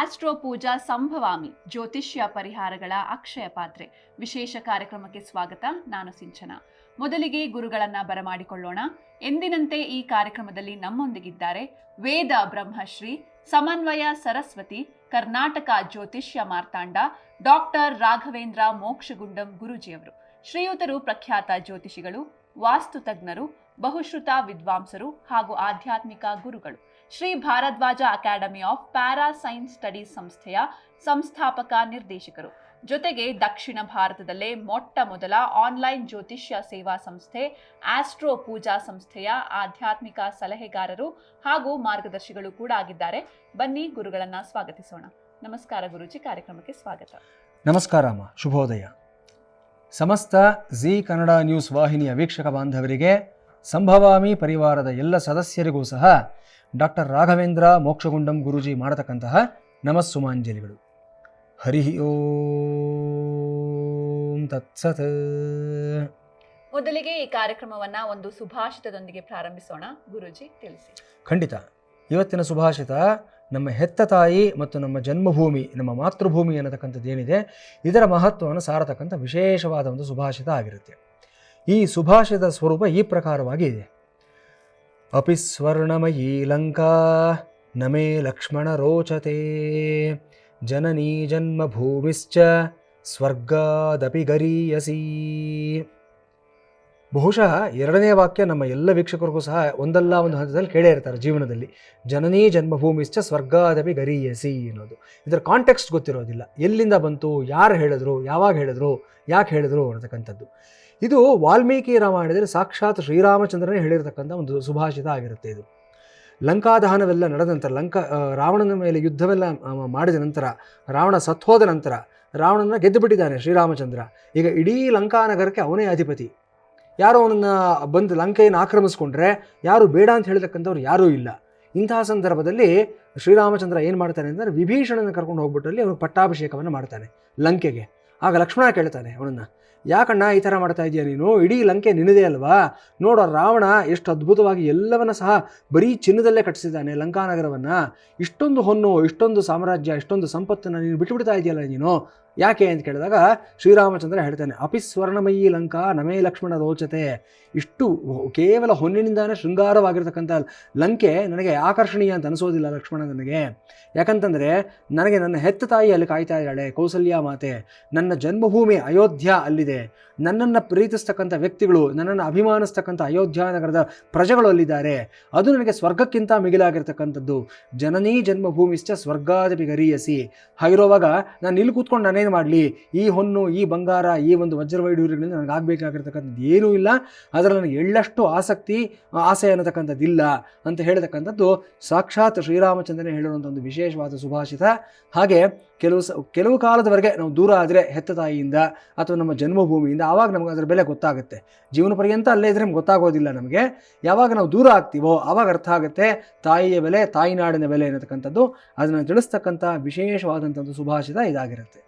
Astro ಪೂಜಾ ಸಂಭವಾಮಿ ಜ್ಯೋತಿಷ್ಯ ಪರಿಹಾರಗಳ ಅಕ್ಷಯ ಪಾತ್ರೆ ವಿಶೇಷ ಕಾರ್ಯಕ್ರಮಕ್ಕೆ ಸ್ವಾಗತ. ನಾನು ಸಿಂಚನ. ಮೊದಲಿಗೆ ಗುರುಗಳನ್ನ ಬರಮಾಡಿಕೊಳ್ಳೋಣ. ಎಂದಿನಂತೆ ಈ ಕಾರ್ಯಕ್ರಮದಲ್ಲಿ ನಮ್ಮೊಂದಿಗಿದ್ದಾರೆ ವೇದ ಬ್ರಹ್ಮಶ್ರೀ ಸಮನ್ವಯ ಸರಸ್ವತಿ ಕರ್ನಾಟಕ ಜ್ಯೋತಿಷ್ಯ ಮಾರ್ತಾಂಡ ಡಾಕ್ಟರ್ ರಾಘವೇಂದ್ರ ಮೋಕ್ಷಗುಂಡಂ ಗುರೂಜಿಯವರು. ಶ್ರೀಯುತರು ಪ್ರಖ್ಯಾತ ಜ್ಯೋತಿಷಿಗಳು, ವಾಸ್ತು ತಜ್ಞರು, ಬಹುಶ್ರುತ ವಿದ್ವಾಂಸರು ಹಾಗೂ ಆಧ್ಯಾತ್ಮಿಕ ಗುರುಗಳು. Shri Bharadwaj academy of para science studies ಸಂಸ್ಥೆಯ ಸಂಸ್ಥಾಪಕ ನಿರ್ದೇಶಕರು. ಜೊತೆಗೆ ದಕ್ಷಿಣ ಭಾರತದಲ್ಲೇ ಮೊಟ್ಟ ಮೊದಲ ಆನ್ಲೈನ್ ಜ್ಯೋತಿಷ್ಯ ಸೇವಾ ಸಂಸ್ಥೆ ಆಸ್ಟ್ರೋ ಪೂಜಾ ಸಂಸ್ಥೆಯ ಆಧ್ಯಾತ್ಮಿಕ ಸಲಹೆಗಾರರು ಹಾಗೂ ಮಾರ್ಗದರ್ಶಿಗಳು ಕೂಡ ಆಗಿದ್ದಾರೆ. ಬನ್ನಿ ಗುರುಗಳನ್ನ ಸ್ವಾಗತಿಸೋಣ. ನಮಸ್ಕಾರ ಗುರುಜಿ, ಕಾರ್ಯಕ್ರಮಕ್ಕೆ ಸ್ವಾಗತ. ನಮಸ್ಕಾರ ಅಮ್ಮ, ಶುಭೋದಯ. ಸಮಸ್ತ ಜಿ ಕನ್ನಡ ನ್ಯೂಸ್ ವಾಹಿನಿಯ ವೀಕ್ಷಕ ಬಾಂಧವರಿಗೆ, ಸಂಭವಾಮಿ ಪರಿವಾರದ ಎಲ್ಲ ಸದಸ್ಯರಿಗೂ ಸಹ ಡಾಕ್ಟರ್ ರಾಘವೇಂದ್ರ ಮೋಕ್ಷಗುಂಡಂ ಗುರೂಜಿ ಮಾಡತಕ್ಕಂತಹ ನಮಸ್ಸುಮಾಂಜಲಿಗಳು. ಹರಿ ಓಂ ತತ್ಸತ್. ಮೊದಲಿಗೆ ಈ ಕಾರ್ಯಕ್ರಮವನ್ನ ಒಂದು ಸುಭಾಷಿತದೊಂದಿಗೆ ಪ್ರಾರಂಭಿಸೋಣ. ಗುರೂಜಿ ತಿಳಿಸಿ. ಖಂಡಿತ. ಇವತ್ತಿನ ಸುಭಾಷಿತ ನಮ್ಮ ಹೆತ್ತ ತಾಯಿ ಮತ್ತು ನಮ್ಮ ಜನ್ಮಭೂಮಿ, ನಮ್ಮ ಮಾತೃಭೂಮಿ ಅನ್ನತಕ್ಕಂಥದ್ದು ಏನಿದೆ, ಇದರ ಮಹತ್ವವನ್ನು ಸಾರತಕ್ಕಂಥ ವಿಶೇಷವಾದ ಒಂದು ಸುಭಾಷಿತ ಆಗಿರುತ್ತೆ. ಈ ಸುಭಾಷಿತ ಸ್ವರೂಪ ಈ ಪ್ರಕಾರವಾಗಿ ಇದೆ. ಅಪಿ ಸ್ವರ್ಣಮಯೀ ಲಂಕಾ ನಮೇ ಲಕ್ಷ್ಮಣ ರೋಚತೆ ಜನನೀ ಜನ್ಮಭೂಮಿಶ್ಚ ಸ್ವರ್ಗಾದಪಿ ಗರೀಯಸಿ. ಬಹುಶಃ ಎರಡನೇ ವಾಕ್ಯ ನಮ್ಮ ಎಲ್ಲ ವೀಕ್ಷಕರಿಗೂ ಸಹ ಒಂದಲ್ಲ ಒಂದು ಹಂತದಲ್ಲಿ ಕೇಳೇ ಇರ್ತಾರೆ ಜೀವನದಲ್ಲಿ. ಜನನೀ ಜನ್ಮಭೂಮಿಶ್ಚ ಸ್ವರ್ಗಾದಪಿ ಗರೀಯಸಿ ಅನ್ನೋದು. ಇದರ ಕಾಂಟೆಕ್ಸ್ಟ್ ಗೊತ್ತಿರೋದಿಲ್ಲ, ಎಲ್ಲಿಂದ ಬಂತು, ಯಾರು ಹೇಳಿದ್ರು, ಯಾವಾಗ ಹೇಳಿದ್ರು, ಯಾಕೆ ಹೇಳಿದ್ರು ಅನ್ನತಕ್ಕಂಥದ್ದು. ಇದು ವಾಲ್ಮೀಕಿ ರಾಮಾಯಣದಲ್ಲಿ ಸಾಕ್ಷಾತ್ ಶ್ರೀರಾಮಚಂದ್ರನೇ ಹೇಳಿರ್ತಕ್ಕಂಥ ಒಂದು ಸುಭಾಷಿತ ಆಗಿರುತ್ತೆ. ಇದು ಲಂಕಾದಹನವೆಲ್ಲ ನಡೆದ ನಂತರ, ರಾವಣನ ಮೇಲೆ ಯುದ್ಧವೆಲ್ಲ ಮಾಡಿದ ನಂತರ, ರಾವಣ ಸತ್ತೋದ ನಂತರ, ರಾವಣನ ಗೆದ್ದು ಬಿಟ್ಟಿದ್ದಾನೆ ಶ್ರೀರಾಮಚಂದ್ರ. ಈಗ ಇಡೀ ಲಂಕಾನಗರಕ್ಕೆ ಅವನೇ ಅಧಿಪತಿ. ಯಾರೋ ಅವನನ್ನು ಬಂದು ಲಂಕೆಯನ್ನು ಆಕ್ರಮಿಸ್ಕೊಂಡ್ರೆ ಯಾರು ಬೇಡ ಅಂತ ಹೇಳಿರ್ತಕ್ಕಂಥವ್ರು ಯಾರೂ ಇಲ್ಲ. ಇಂತಹ ಸಂದರ್ಭದಲ್ಲಿ ಶ್ರೀರಾಮಚಂದ್ರ ಏನು ಮಾಡ್ತಾನೆ ಅಂದರೆ, ವಿಭೀಷಣನ ಕರ್ಕೊಂಡು ಹೋಗ್ಬಿಟ್ಟಲ್ಲಿ ಅವನು ಪಟ್ಟಾಭಿಷೇಕವನ್ನು ಮಾಡ್ತಾನೆ ಲಂಕೆಗೆ. ಆಗ ಲಕ್ಷ್ಮಣ ಕೇಳ್ತಾನೆ ಅವನನ್ನು, ಯಾಕಣ್ಣ ಈ ಥರ ಮಾಡ್ತಾ ಇದೆಯಾ ನೀನು? ಇಡೀ ಲಂಕೆ ನಿನ್ನದೇ ಅಲ್ವಾ? ನೋಡೋ, ರಾವಣ ಎಷ್ಟು ಅದ್ಭುತವಾಗಿ ಎಲ್ಲವನ್ನ ಸಹ ಬರೀ ಚಿನ್ನದಲ್ಲೇ ಕಟ್ಟಿಸಿದ್ದಾನೆ ಲಂಕಾನಗರವನ್ನು. ಇಷ್ಟೊಂದು ಹೊನ್ನು, ಇಷ್ಟೊಂದು ಸಾಮ್ರಾಜ್ಯ, ಇಷ್ಟೊಂದು ಸಂಪತ್ತನ್ನು ನೀನು ಬಿಟ್ಟುಬಿಡ್ತಾ ಇದೆಯಲ್ಲ ನೀನು, ಯಾಕೆ ಅಂತ ಕೇಳಿದಾಗ ಶ್ರೀರಾಮಚಂದ್ರ ಹೇಳ್ತಾನೆ, ಅಪಿ ಸ್ವರ್ಣಮಯೀ ಲಂಕಾ ನಮೇ ಲಕ್ಷ್ಮಣ ರೋಚತೆ. ಇಷ್ಟು ಕೇವಲ ಹೊನ್ನಿನಿಂದಾನೇ ಶೃಂಗಾರವಾಗಿರ್ತಕ್ಕಂಥ ಲಂಕೆ ನನಗೆ ಆಕರ್ಷಣೀಯ ಅಂತ ಅನಿಸೋದಿಲ್ಲ ಲಕ್ಷ್ಮಣ ನನಗೆ. ಯಾಕಂತಂದರೆ ನನಗೆ ನನ್ನ ಹೆತ್ತ ತಾಯಿ ಅಲ್ಲಿ ಕಾಯ್ತಾ ಇದ್ದಾಳೆ, ಕೌಸಲ್ಯ ಮಾತೆ. ನನ್ನ ಜನ್ಮಭೂಮಿ ಅಯೋಧ್ಯ ಅಲ್ಲಿದೆ. ನನ್ನನ್ನು ಪ್ರೀತಿಸ್ತಕ್ಕಂಥ ವ್ಯಕ್ತಿಗಳು, ನನ್ನನ್ನು ಅಭಿಮಾನಿಸ್ತಕ್ಕಂಥ ಅಯೋಧ್ಯ ನಗರದ ಪ್ರಜೆಗಳು ಅಲ್ಲಿದ್ದಾರೆ. ಅದು ನನಗೆ ಸ್ವರ್ಗಕ್ಕಿಂತ ಮಿಗಿಲಾಗಿರ್ತಕ್ಕಂಥದ್ದು. ಜನನೀ ಜನ್ಮಭೂಮಿಶ್ಚ ಸ್ವರ್ಗಾದಪಿ ಗರೀಯಸಿ. ಹಾಗಿರುವಾಗ ನಾನು ಇಲ್ಲಿ ಕೂತ್ಕೊಂಡು ನಾನೇನು ಮಾಡಲಿ? ಈ ಹೊನ್ನು, ಈ ಬಂಗಾರ, ಈ ಒಂದು ವಜ್ರವೈಡೂರ್ಯಗಳಿಂದ ನನಗೆ ಆಗಬೇಕಾಗಿರ್ತಕ್ಕಂಥದ್ದು ಏನೂ ಇಲ್ಲ. ಅದರಲ್ಲಿ ನನಗೆ ಎಳ್ಳಷ್ಟು ಆಸೆ ಅನ್ನತಕ್ಕಂಥದ್ದಿಲ್ಲ ಅಂತ ಹೇಳತಕ್ಕಂಥದ್ದು ಸಾಕ್ಷಾತ್ ಶ್ರೀರಾಮಚಂದ್ರನೇ ಹೇಳಿರುವಂಥ ಒಂದು ವಿಶೇಷವಾದ ಸುಭಾಷಿತ. ಹಾಗೆ ಕೆಲವು ಕಾಲದವರೆಗೆ ನಾವು ದೂರ ಆದರೆ ಹೆತ್ತ ತಾಯಿಯಿಂದ ಅಥವಾ ನಮ್ಮ ಜನ್ಮಭೂಮಿಯಿಂದ, ಆವಾಗ ನಮಗೆ ಅದರ ಬೆಲೆ ಗೊತ್ತಾಗುತ್ತೆ. ಜೀವನ ಪರ್ಯಂತ ಅಲ್ಲೇ ಇದ್ರೆ ನಮ್ಗೆ ಗೊತ್ತಾಗೋದಿಲ್ಲ. ನಮಗೆ ಯಾವಾಗ ನಾವು ದೂರ ಆಗ್ತೀವೋ ಆವಾಗ ಅರ್ಥ ಆಗುತ್ತೆ ತಾಯಿಯ ಬೆಲೆ, ತಾಯಿನಾಡಿನ ಬೆಲೆ ಅನ್ನತಕ್ಕಂಥದ್ದು. ಅದನ್ನು ತಿಳಿಸ್ತಕ್ಕಂಥ ವಿಶೇಷವಾದಂಥದ್ದು ಸುಭಾಷಿತ ಇದಾಗಿರುತ್ತೆ.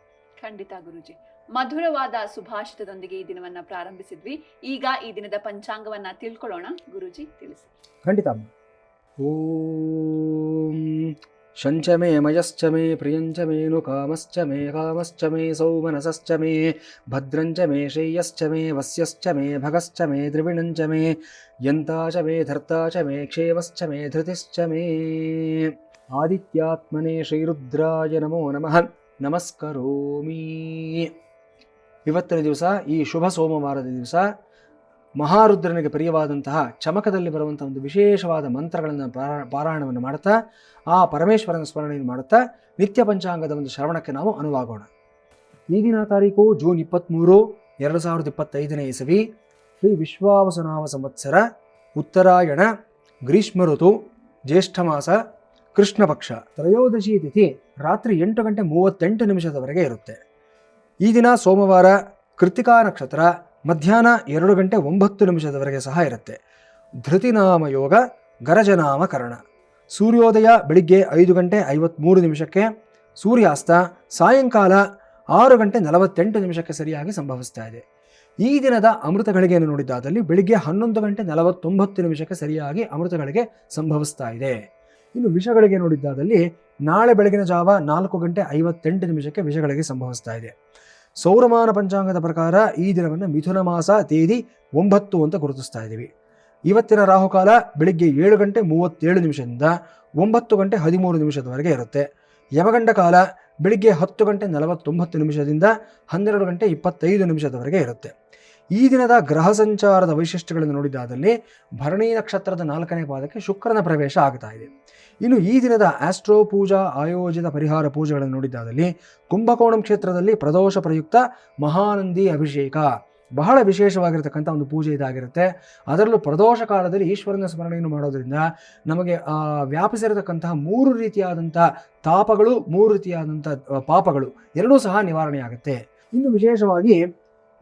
ಖಂಡಿತ ಗುರುಜಿ. ಮಧುರವಾದ ಸುಭಾಷಿತದೊಂದಿಗೆ ಈ ದಿನವನ್ನ ಪ್ರಾರಂಭಿಸಿದ್ವಿ. ಈಗ ಈ ದಿನದ ಪಂಚಾಂಗವನ್ನ ತಿಳ್ಕೊಳ್ಳೋಣ. ಗುರುಜಿ ತಿಳಿಸಿ. ಖಂಡಿತ. ಓಂ ಶಂಚಮೇ ಮಯಶ್ಚಮೇ ಪ್ರಿಯಂಚಮೇನು ಕಾಮಶ್ಚಮೇ ಕಾಮಶ್ಚಮೇ ಸೌಮನಸಶ್ಚಮೇ ಭದ್ರಂಚಮೇ ಶ್ರೇಯಶ್ಚಮೇ ವಸ್ಯಶ್ಚಮೇ ಭಗಶ್ಚಮೇ ದ್ರವಿಣಂಚಮೇ ಯಂತಾಚಮೇ ಧರ್ತಾಚಮೇ ಕ್ಷೇಮಶ್ಚಮೇ ಧೃತಿಶ್ಚಮೇ. ಆದಿತ್ಯಾತ್ಮನೇ ಶ್ರೀರುದ್ರಾಯ ನಮೋ ನಮಃ ನಮಸ್ಕರೋಮಿ. ಇವತ್ತಿನ ದಿವಸ, ಈ ಶುಭ ಸೋಮವಾರದ ದಿವಸ, ಮಹಾರುದ್ರನಿಗೆ ಪ್ರಿಯವಾದಂತಹ ಚಮಕದಲ್ಲಿ ಬರುವಂಥ ಒಂದು ವಿಶೇಷವಾದ ಮಂತ್ರಗಳನ್ನು ಪಾರಾಯಣವನ್ನು ಮಾಡುತ್ತಾ, ಆ ಪರಮೇಶ್ವರನ ಸ್ಮರಣೆಯನ್ನು ಮಾಡುತ್ತಾ ನಿತ್ಯ ಪಂಚಾಂಗದ ಒಂದು ಶ್ರವಣಕ್ಕೆ ನಾವು ಅನುವಾಗೋಣ. ಈಗಿನ ತಾರೀಕು ಜೂನ್ 23, 2025ನೇ ಇಸವಿ, ಶ್ರೀ ವಿಶ್ವಾವಸುನಾಮ ಸಂವತ್ಸರ, ಉತ್ತರಾಯಣ, ಗ್ರೀಷ್ಮ ಋತು, ಜ್ಯೇಷ್ಠ ಮಾಸ, ಕೃಷ್ಣ ಪಕ್ಷ, ತ್ರಯೋದಶಿ ತಿಥಿ ರಾತ್ರಿ 8:38 ಇರುತ್ತೆ. ಈ ದಿನ ಸೋಮವಾರ, ಕೃತಿಕಾ ನಕ್ಷತ್ರ ಮಧ್ಯಾಹ್ನ 2:09 ಸಹ ಇರುತ್ತೆ. ಧೃತಿನಾಮ ಯೋಗ, ಗರಜನಾಮ ಕರ್ಣ. ಸೂರ್ಯೋದಯ ಬೆಳಿಗ್ಗೆ 5:53, ಸೂರ್ಯಾಸ್ತ ಸಾಯಂಕಾಲ 6:48 ಸರಿಯಾಗಿ ಸಂಭವಿಸ್ತಾ ಇದೆ. ಈ ದಿನದ ಅಮೃತ ಗಳಿಗೆಯನ್ನು ನೋಡಿದ್ದಾದಲ್ಲಿ ಬೆಳಿಗ್ಗೆ 11:49 ಸರಿಯಾಗಿ ಅಮೃತ ಗಳಿಗೆ ಸಂಭವಿಸ್ತಾ ಇದೆ. ಇನ್ನು ವಿಷಗಳಿಗೆ ನೋಡಿದ್ದಾದಲ್ಲಿ ನಾಳೆ ಬೆಳಗಿನ ಜಾವ 4:58 ವಿಷಗಳಿಗೆ ಸಂಭವಿಸ್ತಾ ಇದೆ. ಸೌರಮಾನ ಪಂಚಾಂಗದ ಪ್ರಕಾರ ಈ ದಿನವನ್ನು ಮಿಥುನ ಮಾಸ ತೇದಿ 9 ಅಂತ ಗುರುತಿಸ್ತಾ ಇದ್ದೀವಿ. ಇವತ್ತಿನ ರಾಹುಕಾಲ ಬೆಳಿಗ್ಗೆ 7:37 9:13 ಇರುತ್ತೆ. ಯಮಗಂಡ ಕಾಲ ಬೆಳಿಗ್ಗೆ 10:49 12:25 ಇರುತ್ತೆ. ಈ ದಿನದ ಗ್ರಹ ಸಂಚಾರದ ವೈಶಿಷ್ಟ್ಯಗಳನ್ನು ನೋಡಿದ್ದಾದಲ್ಲಿ ಭರಣಿ ನಕ್ಷತ್ರದ 4ನೇ ಪಾದಕ್ಕೆ ಶುಕ್ರನ ಪ್ರವೇಶ ಆಗ್ತಾ ಇದೆ. ಇನ್ನು ಈ ದಿನದ ಆಸ್ಟ್ರೋ ಪೂಜಾ ಆಯೋಜಿತ ಪರಿಹಾರ ಪೂಜೆಗಳನ್ನು ನೋಡಿದ್ದಾದಲ್ಲಿ ಕುಂಭಕೋಣಂ ಕ್ಷೇತ್ರದಲ್ಲಿ ಪ್ರದೋಷ ಪ್ರಯುಕ್ತ ಮಹಾನಂದಿ ಅಭಿಷೇಕ ಬಹಳ ವಿಶೇಷವಾಗಿರ್ತಕ್ಕಂಥ ಒಂದು ಪೂಜೆ ಇದಾಗಿರುತ್ತೆ. ಅದರಲ್ಲೂ ಪ್ರದೋಷ ಕಾಲದಲ್ಲಿ ಈಶ್ವರನ ಸ್ಮರಣೆಯನ್ನು ಮಾಡೋದ್ರಿಂದ ನಮಗೆ ವ್ಯಾಪಿಸಿರತಕ್ಕಂತಹ 3 ರೀತಿಯಾದಂಥ ತಾಪಗಳು 3 ರೀತಿಯಾದಂಥ ಪಾಪಗಳು ಎರಡೂ ಸಹ ನಿವಾರಣೆಯಾಗುತ್ತೆ. ಇನ್ನು ವಿಶೇಷವಾಗಿ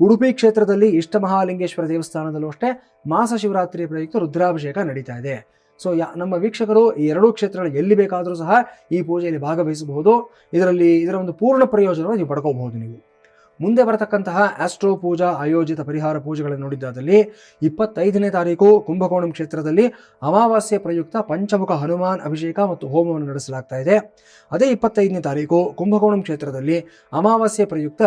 ಉಡುಪಿ ಕ್ಷೇತ್ರದಲ್ಲಿ ಇಷ್ಟ ಮಹಾಲಿಂಗೇಶ್ವರ ದೇವಸ್ಥಾನದಲ್ಲೂ ಅಷ್ಟೇ ಮಾಸ ಶಿವರಾತ್ರಿ ಪ್ರಯುಕ್ತ ರುದ್ರಾಭಿಷೇಕ ನಡೀತಾ ಇದೆ. ಸೊ ನಮ್ಮ ವೀಕ್ಷಕರು ಈ ಎರಡೂ ಕ್ಷೇತ್ರಗಳು ಎಲ್ಲಿ ಬೇಕಾದರೂ ಸಹ ಈ ಪೂಜೆಯಲ್ಲಿ ಭಾಗವಹಿಸಬಹುದು. ಇದರ ಒಂದು ಪೂರ್ಣ ಪ್ರಯೋಜನವನ್ನು ನೀವು ಪಡ್ಕೋಬಹುದು. ನೀವು ಮುಂದೆ ಬರತಕ್ಕಂತಹ ಆಸ್ಟ್ರೋ ಪೂಜಾ ಆಯೋಜಿತ ಪರಿಹಾರ ಪೂಜೆಗಳನ್ನು ನೋಡಿದ್ದಾದಲ್ಲಿ 25ನೇ ತಾರೀಕು ಕುಂಭಕೋಣಂ ಕ್ಷೇತ್ರದಲ್ಲಿ ಅಮಾವಾಸ್ಯೆ ಪ್ರಯುಕ್ತ ಪಂಚಮುಖ ಹನುಮಾನ್ ಅಭಿಷೇಕ ಮತ್ತು ಹೋಮವನ್ನು ನಡೆಸಲಾಗ್ತಾ ಇದೆ. ಅದೇ 25ನೇ ತಾರೀಕು ಕುಂಭಕೋಣಂ ಕ್ಷೇತ್ರದಲ್ಲಿ ಅಮಾವಾಸ್ಯೆ ಪ್ರಯುಕ್ತ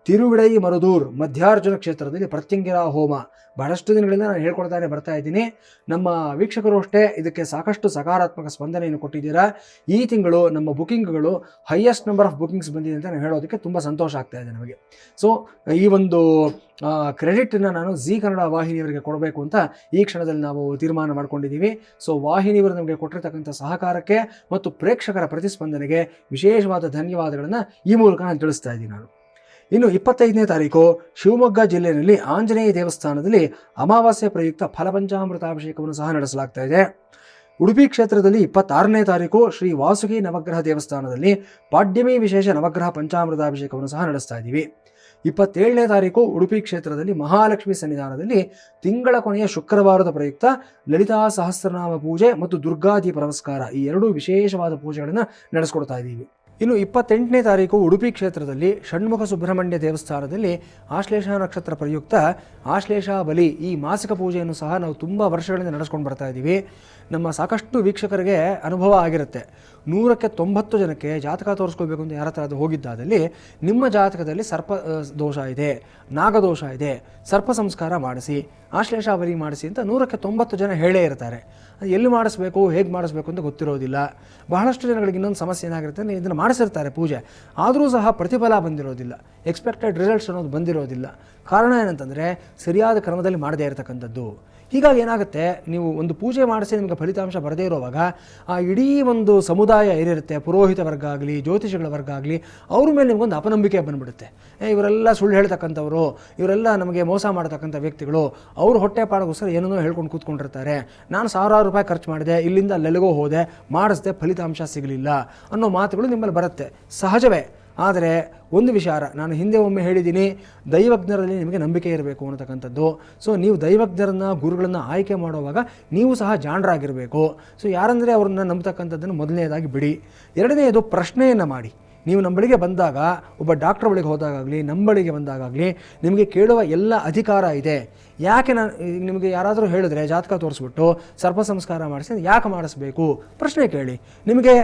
ತಿರುವಿಡೈ ಮರುದೂರ್ ಮಧ್ಯಾರ್ಜುನ ಕ್ಷೇತ್ರದಲ್ಲಿ ಪ್ರತ್ಯಂಗಿರಾ ಹೋಮ ಬಹಳಷ್ಟು ದಿನಗಳಿಂದ ನಾನು ಹೇಳ್ಕೊಳ್ತಾನೆ ಬರ್ತಾ ಇದ್ದೀನಿ. ನಮ್ಮ ವೀಕ್ಷಕರು ಅಷ್ಟೇ ಇದಕ್ಕೆ ಸಾಕಷ್ಟು ಸಕಾರಾತ್ಮಕ ಸ್ಪಂದನೆಯನ್ನು ಕೊಟ್ಟಿದ್ದೀರಾ. ಈ ತಿಂಗಳು ನಮ್ಮ ಬುಕಿಂಗ್ಗಳು ಹೈಯೆಸ್ಟ್ ನಂಬರ್ ಆಫ್ ಬುಕಿಂಗ್ಸ್ ಬಂದಿದೆ ಅಂತ ನಾನು ಹೇಳೋದಕ್ಕೆ ತುಂಬ ಸಂತೋಷ ಆಗ್ತಾ ಇದೆ ನಮಗೆ. ಸೊ ಈ ಒಂದು ಕ್ರೆಡಿಟನ್ನು ನಾನು ಜೀ ಕನ್ನಡ ವಾಹಿನಿಯವರಿಗೆ ಕೊಡಬೇಕು ಅಂತ ಈ ಕ್ಷಣದಲ್ಲಿ ನಾವು ತೀರ್ಮಾನ ಮಾಡ್ಕೊಂಡಿದ್ದೀವಿ. ಸೊ ವಾಹಿನಿಯವರು ನಮಗೆ ಕೊಟ್ಟಿರ್ತಕ್ಕಂಥ ಸಹಕಾರಕ್ಕೆ ಮತ್ತು ಪ್ರೇಕ್ಷಕರ ಪ್ರತಿಸ್ಪಂದನೆಗೆ ವಿಶೇಷವಾದ ಧನ್ಯವಾದಗಳನ್ನು ಈ ಮೂಲಕ ನಾನು ತಿಳಿಸ್ತಾ ಇದ್ದೀನಿ ನಾನು. ಇನ್ನು 25ನೇ ತಾರೀಕು ಶಿವಮೊಗ್ಗ ಜಿಲ್ಲೆಯಲ್ಲಿ ಆಂಜನೇಯ ದೇವಸ್ಥಾನದಲ್ಲಿ ಅಮಾವಾಸ್ಯೆ ಪ್ರಯುಕ್ತ ಫಲಪಂಚಾಮೃತಾಭಿಷೇಕವನ್ನು ಸಹ ನಡೆಸಲಾಗ್ತಾ ಇದೆ. ಉಡುಪಿ ಕ್ಷೇತ್ರದಲ್ಲಿ 26ನೇ ತಾರೀಕು ಶ್ರೀ ವಾಸುಕಿ ನವಗ್ರಹ ದೇವಸ್ಥಾನದಲ್ಲಿ ಪಾಡ್ಯಮಿ ವಿಶೇಷ ನವಗ್ರಹ ಪಂಚಾಮೃತಾಭಿಷೇಕವನ್ನು ಸಹ ನಡೆಸ್ತಾ ಇದ್ದೀವಿ. 27ನೇ ತಾರೀಕು ಉಡುಪಿ ಕ್ಷೇತ್ರದಲ್ಲಿ ಮಹಾಲಕ್ಷ್ಮಿ ಸನ್ನಿಧಾನದಲ್ಲಿ ತಿಂಗಳ ಕೊನೆಯ ಶುಕ್ರವಾರದ ಪ್ರಯುಕ್ತ ಲಲಿತಾ ಸಹಸ್ರನಾಮ ಪೂಜೆ ಮತ್ತು ದುರ್ಗಾದೀಪ ನಮಸ್ಕಾರ ಈ ಎರಡೂ ವಿಶೇಷವಾದ ಪೂಜೆಗಳನ್ನು ನಡೆಸ್ಕೊಡ್ತಾ ಇದ್ದೀವಿ. ಇನ್ನು 28ನೇ ತಾರೀಕು ಉಡುಪಿ ಕ್ಷೇತ್ರದಲ್ಲಿ ಷಣ್ಮುಖ ಸುಬ್ರಹ್ಮಣ್ಯ ದೇವಸ್ಥಾನದಲ್ಲಿ ಆಶ್ಲೇಷ ನಕ್ಷತ್ರ ಪ್ರಯುಕ್ತ ಆಶ್ಲೇಷ ಬಲಿ ಈ ಮಾಸಿಕ ಪೂಜೆಯನ್ನು ಸಹ ನಾವು ತುಂಬ ವರ್ಷಗಳಿಂದ ನಡೆಸ್ಕೊಂಡು ಬರ್ತಾ ಇದ್ದೀವಿ. ನಮ್ಮ ಸಾಕಷ್ಟು ವೀಕ್ಷಕರಿಗೆ ಅನುಭವ ಆಗಿರುತ್ತೆ. 100ಕ್ಕೆ 90 ಜನಕ್ಕೆ ಜಾತಕ ತೋರಿಸ್ಕೋಬೇಕು ಅಂತ ಯಾರ ಹತ್ರ ಅದು ಹೋಗಿದ್ದಾದಲ್ಲಿ ನಿಮ್ಮ ಜಾತಕದಲ್ಲಿ ಸರ್ಪ ದೋಷ ಇದೆ, ನಾಗದೋಷ ಇದೆ, ಸರ್ಪ ಸಂಸ್ಕಾರ ಮಾಡಿಸಿ, ಆಶ್ಲೇಷ ಬಲಿ ಮಾಡಿಸಿ ಅಂತ 100ಕ್ಕೆ 90 ಜನ ಹೇಳೇ ಇರ್ತಾರೆ. ಅದು ಎಲ್ಲಿ ಮಾಡಿಸ್ಬೇಕು ಹೇಗೆ ಮಾಡಿಸ್ಬೇಕು ಅಂತ ಗೊತ್ತಿರೋದಿಲ್ಲ. ಬಹಳಷ್ಟು ಜನಗಳಿಗೆ ಇನ್ನೊಂದು ಸಮಸ್ಯೆ ಏನಾಗಿರುತ್ತೆ, ಇದನ್ನು ಮಾಡಿಸಿರ್ತಾರೆ ಪೂಜೆ, ಆದರೂ ಸಹ ಪ್ರತಿಫಲ ಬಂದಿರೋದಿಲ್ಲ, ಎಕ್ಸ್ಪೆಕ್ಟೆಡ್ ರಿಸಲ್ಟ್ಸ್ ಅನ್ನೋದು ಬಂದಿರೋದಿಲ್ಲ. ಕಾರಣ ಏನಂತಂದರೆ ಸರಿಯಾದ ಕ್ರಮದಲ್ಲಿ ಮಾಡದೇ ಇರತಕ್ಕಂಥದ್ದು. ಹೀಗಾಗಿ ಏನಾಗುತ್ತೆ, ನೀವು ಒಂದು ಪೂಜೆ ಮಾಡಿಸಿ ನಿಮಗೆ ಫಲಿತಾಂಶ ಬರದೇ ಇರುವಾಗ ಆ ಇಡೀ ಒಂದು ಸಮುದಾಯ ಏನಿರುತ್ತೆ, ಪುರೋಹಿತ ವರ್ಗ ಆಗಲಿ ಜ್ಯೋತಿಷಿಗಳ ವರ್ಗ ಆಗಲಿ, ಅವ್ರ ಮೇಲೆ ನಿಮಗೊಂದು ಅಪನಂಬಿಕೆ ಬಂದುಬಿಡುತ್ತೆ. ಇವರೆಲ್ಲ ಸುಳ್ಳು ಹೇಳ್ತಕ್ಕಂಥವ್ರು, ಇವರೆಲ್ಲ ನಮಗೆ ಮೋಸ ಮಾಡತಕ್ಕಂಥ ವ್ಯಕ್ತಿಗಳು, ಅವರು ಹೊಟ್ಟೆ ಪಾಡಗೋಸ್ಕರ ಏನನ್ನೋ ಹೇಳ್ಕೊಂಡು ಕೂತ್ಕೊಂಡಿರ್ತಾರೆ. ನಾನು ಸಾವಿರಾರು ರೂಪಾಯಿ ಖರ್ಚು ಮಾಡಿದೆ, ಇಲ್ಲಿಂದ ಅಲ್ಲೆಲ್ಲಿಗೋ ಹೋದೆ, ಮಾಡಿಸ್ದೆ, ಫಲಿತಾಂಶ ಸಿಗಲಿಲ್ಲ ಅನ್ನೋ ಮಾತುಗಳು ನಿಮ್ಮಲ್ಲಿ ಬರುತ್ತೆ, ಸಹಜವೇ. ಆದರೆ ಒಂದು ವಿಚಾರ ನಾನು ಹಿಂದೆ ಒಮ್ಮೆ ಹೇಳಿದ್ದೀನಿ, ದೈವಜ್ಞರಲ್ಲಿ ನಿಮಗೆ ನಂಬಿಕೆ ಇರಬೇಕು ಅನ್ನತಕ್ಕಂಥದ್ದು. ಸೊ ನೀವು ದೈವಜ್ಞರನ್ನು ಗುರುಗಳನ್ನು ಆಯ್ಕೆ ಮಾಡುವಾಗ ನೀವು ಸಹ ಜಾಣರಾಗಿರಬೇಕು. ಸೊ ಯಾರಂದರೆ ಅವ್ರನ್ನ ನಂಬತಕ್ಕಂಥದ್ದನ್ನು ಮೊದಲನೇದಾಗಿ ಬಿಡಿ. ಎರಡನೆಯದು ಪ್ರಶ್ನೆಯನ್ನು ಮಾಡಿ. ನೀವು ನಮ್ಮ ಬಳಿಗೆ ಬಂದಾಗ, ಒಬ್ಬ ಡಾಕ್ಟ್ರ್ ಬಳಿಗೆ ಹೋದಾಗಲಿ ನಮ್ಮ ಬಳಿಗೆ ಬಂದಾಗಲಿ ನಿಮಗೆ ಕೇಳುವ ಎಲ್ಲ ಅಧಿಕಾರ ಇದೆ. ಯಾಕೆ ನಾನು ನಿಮಗೆ ಯಾರಾದರೂ ಹೇಳಿದ್ರೆ ಜಾತಕ ತೋರಿಸ್ಬಿಟ್ಟು ಸರ್ಪ ಸಂಸ್ಕಾರ ಮಾಡಿಸಿ ಯಾಕೆ ಮಾಡಿಸ್ಬೇಕು ಪ್ರಶ್ನೆ ಕೇಳಿ. ನಿಮಗೆ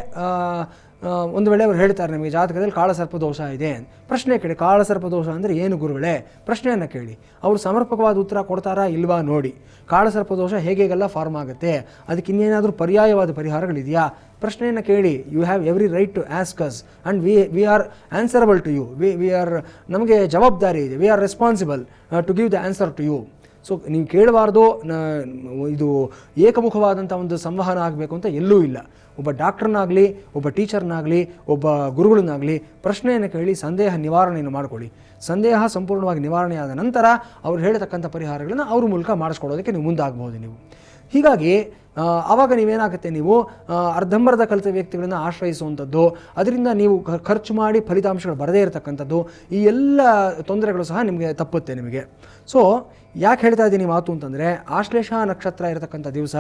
ಒಂದು ವೇಳೆ ಅವ್ರು ಹೇಳ್ತಾರೆ ನಿಮಗೆ ಜಾತಕದಲ್ಲಿ ಕಾಳಸರ್ಪ ದೋಷ ಇದೆ, ಪ್ರಶ್ನೆ ಕೇಳಿ. ಕಾಳಸರ್ಪ ದೋಷ ಅಂದರೆ ಏನು ಗುರುಗಳೇ ಪ್ರಶ್ನೆಯನ್ನು ಕೇಳಿ. ಅವರು ಸಮರ್ಪಕವಾದ ಉತ್ತರ ಕೊಡ್ತಾರಾ ಇಲ್ವಾ ನೋಡಿ. ಕಾಳಸರ್ಪ ದೋಷ ಹೇಗೆಲ್ಲ ಫಾರ್ಮ್ ಆಗುತ್ತೆ, ಅದಕ್ಕೆ ಇನ್ನೇನಾದರೂ ಪರ್ಯಾಯವಾದ ಪರಿಹಾರಗಳಿದೆಯಾ ಪ್ರಶ್ನೆಯನ್ನು ಕೇಳಿ. You have every right to ask us and we are answerable to you. We are ನಮಗೆ ಜವಾಬ್ದಾರಿ ಇದೆ. We are responsible to give the answer to you. So ನೀವು ಕೇಳಬಾರ್ದು, ಇದು ಏಕಮುಖವಾದಂಥ ಒಂದು ಸಂವಹನ ಆಗಬೇಕು ಅಂತ ಎಲ್ಲೂ ಇಲ್ಲ. ಒಬ್ಬ ಡಾಕ್ಟ್ರನ್ನಾಗಲಿ, ಒಬ್ಬ ಟೀಚರ್ನಾಗಲಿ, ಒಬ್ಬ ಗುರುಗಳನ್ನಾಗಲಿ ಪ್ರಶ್ನೆಯನ್ನು ಕೇಳಿ ಸಂದೇಹ ನಿವಾರಣೆಯನ್ನು ಮಾಡಿಕೊಳ್ಳಿ. ಸಂದೇಹ ಸಂಪೂರ್ಣವಾಗಿ ನಿವಾರಣೆಯಾದ ನಂತರ ಅವ್ರು ಹೇಳ್ತಕ್ಕಂಥ ಪರಿಹಾರಗಳನ್ನು ಅವ್ರ ಮೂಲಕ ಮಾಡಿಸ್ಕೊಡೋದಕ್ಕೆ ನೀವು ಮುಂದಾಗಬಹುದು ನೀವು. ಹೀಗಾಗಿ ಆವಾಗ ನೀವೇನಾಗುತ್ತೆ, ನೀವು ಅರ್ಧಂಬರ್ಧ ಕಲಿತ ವ್ಯಕ್ತಿಗಳನ್ನು ಆಶ್ರಯಿಸುವಂಥದ್ದು, ಅದರಿಂದ ನೀವು ಖರ್ಚು ಮಾಡಿ ಫಲಿತಾಂಶಗಳು ಬರದೇ ಇರತಕ್ಕಂಥದ್ದು, ಈ ಎಲ್ಲ ತೊಂದರೆಗಳು ಸಹ ನಿಮಗೆ ತಪ್ಪುತ್ತೆ ನಿಮಗೆ. ಸೊ ಯಾಕೆ ಹೇಳ್ತಾ ಇದ್ದೀನಿ ಮಾತು ಅಂತಂದರೆ, ಆಶ್ಲೇಷ ನಕ್ಷತ್ರ ಇರತಕ್ಕಂಥ ದಿವಸ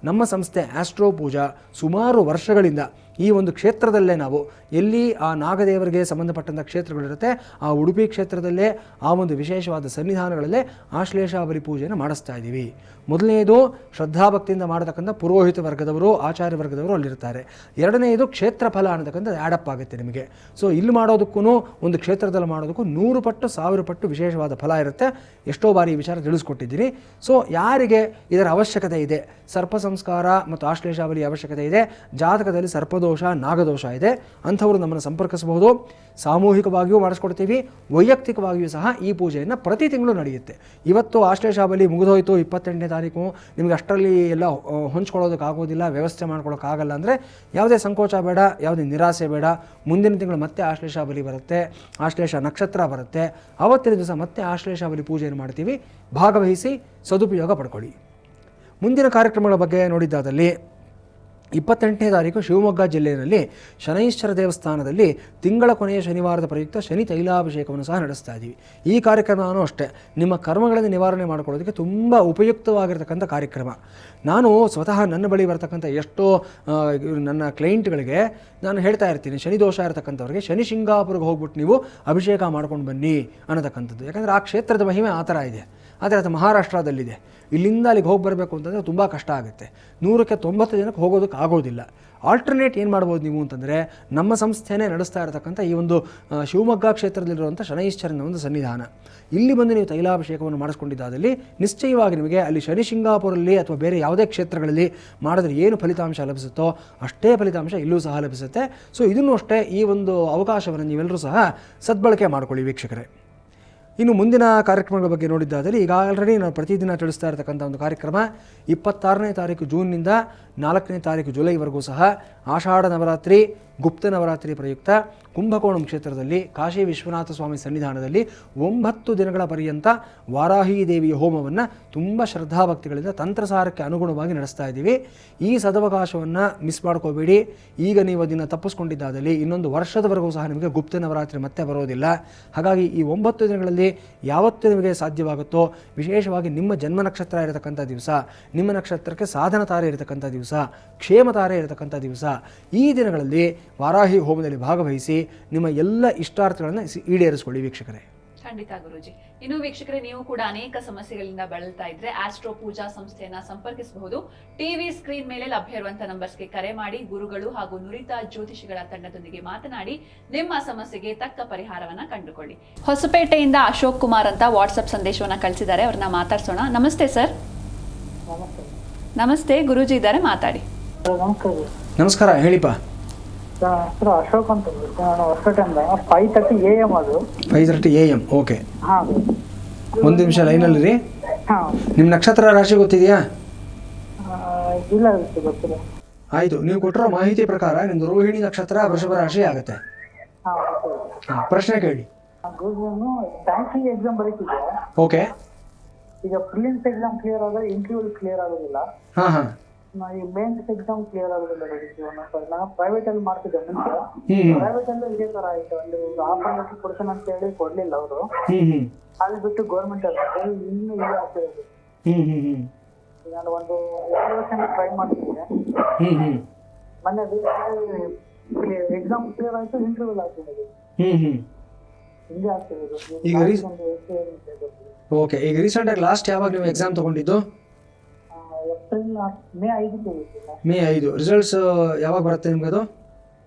ನಮ್ಮ ಸಂಸ್ಥೆ ಆಸ್ಟ್ರೋ ಪೂಜಾ ಸುಮಾರು ವರ್ಷಗಳಿಂದ ಈ ಒಂದು ಕ್ಷೇತ್ರದಲ್ಲೇ ನಾವು ಎಲ್ಲಿ ಆ ನಾಗದೇವರಿಗೆ ಸಂಬಂಧಪಟ್ಟಂಥ ಕ್ಷೇತ್ರಗಳಿರುತ್ತೆ ಆ ಉಡುಪಿ ಕ್ಷೇತ್ರದಲ್ಲೇ ಆ ಒಂದು ವಿಶೇಷವಾದ ಸನ್ನಿಧಾನಗಳಲ್ಲೇ ಆಶ್ಲೇಷ ಬಲಿ ಪೂಜೆಯನ್ನು ಮಾಡಿಸ್ತಾ ಇದ್ದೀವಿ. ಮೊದಲನೆಯದು ಶ್ರದ್ಧಾಭಕ್ತಿಯಿಂದ ಮಾಡತಕ್ಕಂಥ ಪುರೋಹಿತ ವರ್ಗದವರು, ಆಚಾರ್ಯ ವರ್ಗದವರು ಅಲ್ಲಿರ್ತಾರೆ. ಎರಡನೆಯದು ಕ್ಷೇತ್ರ ಫಲ ಅನ್ನತಕ್ಕಂಥದ್ದು ಆ್ಯಡಪ್ ಆಗುತ್ತೆ ನಿಮಗೆ. ಸೊ ಇಲ್ಲಿ ಮಾಡೋದಕ್ಕೂ ಒಂದು ಕ್ಷೇತ್ರದಲ್ಲಿ ಮಾಡೋದಕ್ಕೂ 100 ಪಟ್ಟು 1000 ಪಟ್ಟು ವಿಶೇಷವಾದ ಫಲ ಇರುತ್ತೆ. ಎಷ್ಟೋ ಬಾರಿ ಈ ವಿಚಾರ ತಿಳಿಸ್ಕೊಟ್ಟಿದ್ದೀನಿ. ಸೊ ಯಾರಿಗೆ ಇದರ ಅವಶ್ಯಕತೆ ಇದೆ, ಸರ್ಪ ಸಂಸ್ಕಾರ ಮತ್ತು ಆಶ್ಲೇಷಾವಳಿ ಅವಶ್ಯಕತೆ ಇದೆ, ಜಾತಕದಲ್ಲಿ ಸರ್ಪದೋಷ ನಾಗದೋಷ ಇದೆ, ಅಂಥವರು ನಮ್ಮನ್ನು ಸಂಪರ್ಕಿಸಬಹುದು. ಸಾಮೂಹಿಕವಾಗಿಯೂ ಮಾಡಿಸ್ಕೊಡ್ತೀವಿ, ವೈಯಕ್ತಿಕವಾಗಿಯೂ ಸಹ ಈ ಪೂಜೆಯನ್ನು ಪ್ರತಿ ತಿಂಗಳು ನಡೆಯುತ್ತೆ. ಇವತ್ತು ಆಶ್ಲೇಷಾವಳಿ ಮುಗಿದೋಯ್ತು 28ನೇ ತಾರೀಕು, ನಿಮಗೆ ಅಷ್ಟರಲ್ಲಿ ಎಲ್ಲ ಹೊಂಚ್ಕೊಳ್ಳೋದಕ್ಕಾಗೋದಿಲ್ಲ, ವ್ಯವಸ್ಥೆ ಮಾಡ್ಕೊಳ್ಳೋಕ್ಕಾಗಲ್ಲ ಅಂದರೆ ಯಾವುದೇ ಸಂಕೋಚ ಬೇಡ, ಯಾವುದೇ ನಿರಾಸೆ ಬೇಡ. ಮುಂದಿನ ತಿಂಗಳು ಮತ್ತೆ ಆಶ್ಲೇಷಾವಳಿ ಬರುತ್ತೆ, ಆಶ್ಲೇಷ ನಕ್ಷತ್ರ ಬರುತ್ತೆ, ಆವತ್ತಿನ ದಿವಸ ಮತ್ತೆ ಆಶ್ಲೇಷಾವಳಿ ಪೂಜೆಯನ್ನು ಮಾಡ್ತೀವಿ. ಭಾಗವಹಿಸಿ ಸದುಪಯೋಗ ಪಡ್ಕೊಳ್ಳಿ. ಮುಂದಿನ ಕಾರ್ಯಕ್ರಮಗಳ ಬಗ್ಗೆ ನೋಡಿದ್ದಾದಲ್ಲಿ 28ನೇ ತಾರೀಕು ಶಿವಮೊಗ್ಗ ಜಿಲ್ಲೆಯಲ್ಲಿ ಶನೈಶ್ಚರ ದೇವಸ್ಥಾನದಲ್ಲಿ ತಿಂಗಳ ಕೊನೆಯ ಶನಿವಾರದ ಪ್ರಯುಕ್ತ ಶನಿ ತೈಲಾಭಿಷೇಕವನ್ನು ಸಹ ನಡೆಸ್ತಾ ಇದ್ದೀವಿ. ಈ ಕಾರ್ಯಕ್ರಮನೂ ಅಷ್ಟೇ ನಿಮ್ಮ ಕರ್ಮಗಳನ್ನು ನಿವಾರಣೆ ಮಾಡ್ಕೊಳ್ಳೋದಕ್ಕೆ ತುಂಬ ಉಪಯುಕ್ತವಾಗಿರ್ತಕ್ಕಂಥ ಕಾರ್ಯಕ್ರಮ. ನಾನು ಸ್ವತಃ ನನ್ನ ಬಳಿ ಬರ್ತಕ್ಕಂಥ ಎಷ್ಟೋ ನನ್ನ ಕ್ಲೈಂಟ್ಗಳಿಗೆ ನಾನು ಹೇಳ್ತಾ ಇರ್ತೀನಿ, ಶನಿ ದೋಷ ಇರತಕ್ಕಂಥವ್ರಿಗೆ ಶನಿ ಶಿಂಗಾಪುರಿಗೆ ಹೋಗ್ಬಿಟ್ಟು ನೀವು ಅಭಿಷೇಕ ಮಾಡ್ಕೊಂಡು ಬನ್ನಿ ಅನ್ನತಕ್ಕಂಥದ್ದು. ಯಾಕಂದರೆ ಆ ಕ್ಷೇತ್ರದ ಮಹಿಮೆ ಆ ಥರ ಇದೆ. ಆದರೆ ಅದು ಮಹಾರಾಷ್ಟ್ರದಲ್ಲಿದೆ. ಇಲ್ಲಿಂದ ಅಲ್ಲಿಗೆ ಹೋಗಿ ಬರಬೇಕು ಅಂತಂದರೆ ತುಂಬ ಕಷ್ಟ ಆಗುತ್ತೆ. 100ಕ್ಕೆ 90 ಜನಕ್ಕೆ ಹೋಗೋದಕ್ಕೆ ಆಗೋದಿಲ್ಲ. ಆಲ್ಟರ್ನೇಟ್ ಏನು ಮಾಡ್ಬೋದು ನೀವು ಅಂತಂದರೆ, ನಮ್ಮ ಸಂಸ್ಥೆನೇ ನಡೆಸ್ತಾ ಇರತಕ್ಕಂಥ ಈ ಒಂದು ಶಿವಮೊಗ್ಗ ಕ್ಷೇತ್ರದಲ್ಲಿರುವಂಥ ಶನೈಶ್ಚರನ ಒಂದು ಸನ್ನಿಧಾನ, ಇಲ್ಲಿ ಬಂದು ನೀವು ತೈಲಾಭಿಷೇಕವನ್ನು ಮಾಡಿಸ್ಕೊಂಡಿದ್ದಾದಲ್ಲಿ ನಿಶ್ಚಯವಾಗಿ ನಿಮಗೆ ಅಲ್ಲಿ ಶನಿ ಶಿಂಗಾಪುರಲ್ಲಿ ಅಥವಾ ಬೇರೆ ಯಾವುದೇ ಕ್ಷೇತ್ರಗಳಲ್ಲಿ ಮಾಡಿದ್ರೆ ಏನು ಫಲಿತಾಂಶ ಲಭಿಸುತ್ತೋ ಅಷ್ಟೇ ಫಲಿತಾಂಶ ಇಲ್ಲೂ ಸಹ ಲಭಿಸುತ್ತೆ. ಸೊ ಇದನ್ನು ಅಷ್ಟೇ, ಈ ಒಂದು ಅವಕಾಶವನ್ನು ನೀವೆಲ್ಲರೂ ಸಹ ಸದ್ಬಳಕೆ ಮಾಡಿಕೊಳ್ಳಿ ವೀಕ್ಷಕರೇ. ಇನ್ನು ಮುಂದಿನ ಕಾರ್ಯಕ್ರಮಗಳ ಬಗ್ಗೆ ನೋಡಿದ್ದಾದರೆ, ಈಗ ಆಲ್ರೆಡಿ ನಾವು ಪ್ರತಿದಿನ ತಿಳಿಸ್ತಾ ಇರತಕ್ಕಂಥ ಒಂದು ಕಾರ್ಯಕ್ರಮ 26ನೇ ತಾರೀಕು ಜೂನ್ನಿಂದ 4ನೇ ತಾರೀಕು ಜುಲೈವರೆಗೂ ಸಹ ಆಷಾಢ ನವರಾತ್ರಿ, ಗುಪ್ತ ನವರಾತ್ರಿ ಪ್ರಯುಕ್ತ ಕುಂಭಕೋಣಂ ಕ್ಷೇತ್ರದಲ್ಲಿ ಕಾಶಿ ವಿಶ್ವನಾಥ ಸ್ವಾಮಿ ಸನ್ನಿಧಾನದಲ್ಲಿ 9 ದಿನಗಳ ಪರ್ಯಂತ ವಾರಾಹಿ ದೇವಿಯ ಹೋಮವನ್ನು ತುಂಬ ಶ್ರದ್ಧಾಭಕ್ತಿಗಳಿಂದ ತಂತ್ರಸಾರಕ್ಕೆ ಅನುಗುಣವಾಗಿ ನಡೆಸ್ತಾ ಇದ್ದೀವಿ. ಈ ಸದವಕಾಶವನ್ನು ಮಿಸ್ ಮಾಡ್ಕೋಬೇಡಿ. ಈಗ ನೀವು ಅದನ್ನು ತಪ್ಪಿಸ್ಕೊಂಡಿದ್ದಾದಲ್ಲಿ ಇನ್ನೊಂದು ವರ್ಷದವರೆಗೂ ಸಹ ನಿಮಗೆ ಗುಪ್ತ ನವರಾತ್ರಿ ಮತ್ತೆ ಬರೋದಿಲ್ಲ. ಹಾಗಾಗಿ ಈ 9 ದಿನಗಳಲ್ಲಿ ಯಾವತ್ತೂ ನಿಮಗೆ ಸಾಧ್ಯವಾಗುತ್ತೋ, ವಿಶೇಷವಾಗಿ ನಿಮ್ಮ ಜನ್ಮ ನಕ್ಷತ್ರ ಇರತಕ್ಕಂಥ ದಿವಸ, ನಿಮ್ಮ ನಕ್ಷತ್ರಕ್ಕೆ ಸಾಧನ ತಾರೆ ಇರತಕ್ಕಂಥ ದಿವಸ, ಕ್ಷೇಮ ತಾರೆ ಇರತಕ್ಕಂಥ ದಿವಸ, ಈ ದಿನಗಳಲ್ಲಿ ವಾರಾಹಿ ಹೋಮದಲ್ಲಿ ಭಾಗವಹಿಸಿ ನಿಮ್ಮ ಎಲ್ಲ ಇಷ್ಟಾರ್ಥಗಳನ್ನು ಈಡೇರಿಸಿಕೊಳ್ಳಿ ವೀಕ್ಷಕರೇ. ಖಂಡಿತ ಗುರುಜಿ. ಇನ್ನು ವೀಕ್ಷಕರೇ, ನೀವು ಕೂಡ ಅನೇಕ ಸಮಸ್ಯೆಗಳಿಂದ ಬಳಲ್ತಾ ಇದ್ರೆ ಆಸ್ಟ್ರೋ ಪೂಜಾ ಸಂಸ್ಥೆಯನ್ನ ಸಂಪರ್ಕಿಸಬಹುದು. ಟಿವಿ ಸ್ಕ್ರೀನ್ ಮೇಲೆ ಲಭ್ಯ ಇರುವಂತಹ ನಂಬರ್ಸ್ಗೆ ಕರೆ ಮಾಡಿ ಗುರುಗಳು ಹಾಗೂ ನುರಿತ ಜ್ಯೋತಿಷಿಗಳ ತಂಡದೊಂದಿಗೆ ಮಾತನಾಡಿ ನಿಮ್ಮ ಸಮಸ್ಯೆಗೆ ತಕ್ಕ ಪರಿಹಾರವನ್ನ ಕಂಡುಕೊಳ್ಳಿ. ಹೊಸಪೇಟೆಯಿಂದ ಅಶೋಕ್ ಕುಮಾರ್ ಅಂತ ವಾಟ್ಸ್ಆಪ್ ಸಂದೇಶವನ್ನ ಕಳಿಸಿದ್ದಾರೆ, ಅವ್ರನ್ನ ಮಾತಾಡ್ಸೋಣ. ನಮಸ್ತೆ ಸರ್. ನಮಸ್ತೆ, ಗುರೂಜಿ ಇದ್ದಾರೆ, ಮಾತಾಡಿ. ನಮಸ್ಕಾರ, ಹೇಳಿಪ್ಪ. ಅಶೋಕ್ ಅಂತ ನಾನು ಹೊಸಪೇಟೆಯಿಂದ 5:30 AM ಅದು 5:30 AM. ಓಕೆ, ಹಾಂ ಒಂದು ನಿಮಿಷ ಲೈನಲ್ಲಿ ರೀ. ಹಾಂ, ನಿಮ್ಮ ನಕ್ಷತ್ರ ರಾಶಿ ಗೊತ್ತಿದೆಯಾ? ಇಲ್ಲ ಗೊತ್ತಿಲ್ಲ. ಆಯಿತು, ನೀವು ಕೊಟ್ಟಿರೋ ಮಾಹಿತಿ ಪ್ರಕಾರ ನಿಮ್ಮದು ರೋಹಿಣಿ ನಕ್ಷತ್ರ ವೃಷಭ ರಾಶಿ ಆಗುತ್ತೆ. ಹಾಂ, ಪ್ರಶ್ನೆ ಕೇಳಿ. ನಾನು ಬ್ಯಾಂಕಿಂಗ್ ಎಕ್ಸಾಮ್ ಬರೀತಿದ್ದೆ. ಓಕೆ, ಈಗ ಪ್ರಿಲಿಮ್ಸ್ ಎಕ್ಸಾಮ್ ಕ್ಲಿಯರ್ ಆದ್ರೆ ಇಂಟರ್ವ್ಯೂ ಕ್ಲಿಯರ್ ಆಗೋದಿಲ್ಲ. ಹಾಂ ಹಾಂ, ಈ ಮೇನ್ಸ್ ಎಕ್ಸಾಮ್ ಕ್ಲಿಯರ್ ಆಗೋದಿಲ್ಲ. ನಾನು ಪ್ರೈವೇಟ್ ಅಲ್ಲಿ ಮಾಡ್ತಿದ್ದೆ ಮುಂಚೆ. ಪ್ರೈವೇಟ್ ಅಲ್ಲಿ ಇದೇ ತರ ಆಯ್ತು, ಒಂದು ಆಫರ್ ಲೆಟರ್ ಕೊಡ್ತಾನೆ ಅಂತ ಹೇಳಿ ಕೊಡ್ಲಿಲ್ಲ ಅವರು. ಅಲ್ಲಿ ಬಿಟ್ಟು ಗೌರ್ಮೆಂಟ್ ಅಲ್ಲಿ ಇನ್ನೂ ಇದು ಆಗ್ತಿರೋದು. ನಾನು ಒಂದು 2 ವರ್ಷ ಟ್ರೈ ಮಾಡ್ತಿದ್ದೆ. ಮೊನ್ನೆ ಎಕ್ಸಾಮ್ ಕ್ಲಿಯರ್ ಆಯ್ತು, ಇಂಟರ್ವ್ಯೂ ಆಗ್ತಿರೋದು ಹಿಂಗೆ ಆಗ್ತಿರೋದು. ಓಕೆ, ಈಗ ರೀಸೆಂಟ್ ಆಗಿ ಲಾಸ್ಟ್ ಯಾವಾಗ ನೀವು ಎಕ್ಸಾಮ್ ತಗೊಂಡಿದ್ದು? ಮೇ 5. ರಿಸಲ್ಟ್ಸ್ ಯಾವಾಗ ಬರುತ್ತೆ ನಿಮ್ಗೆ ಅದು?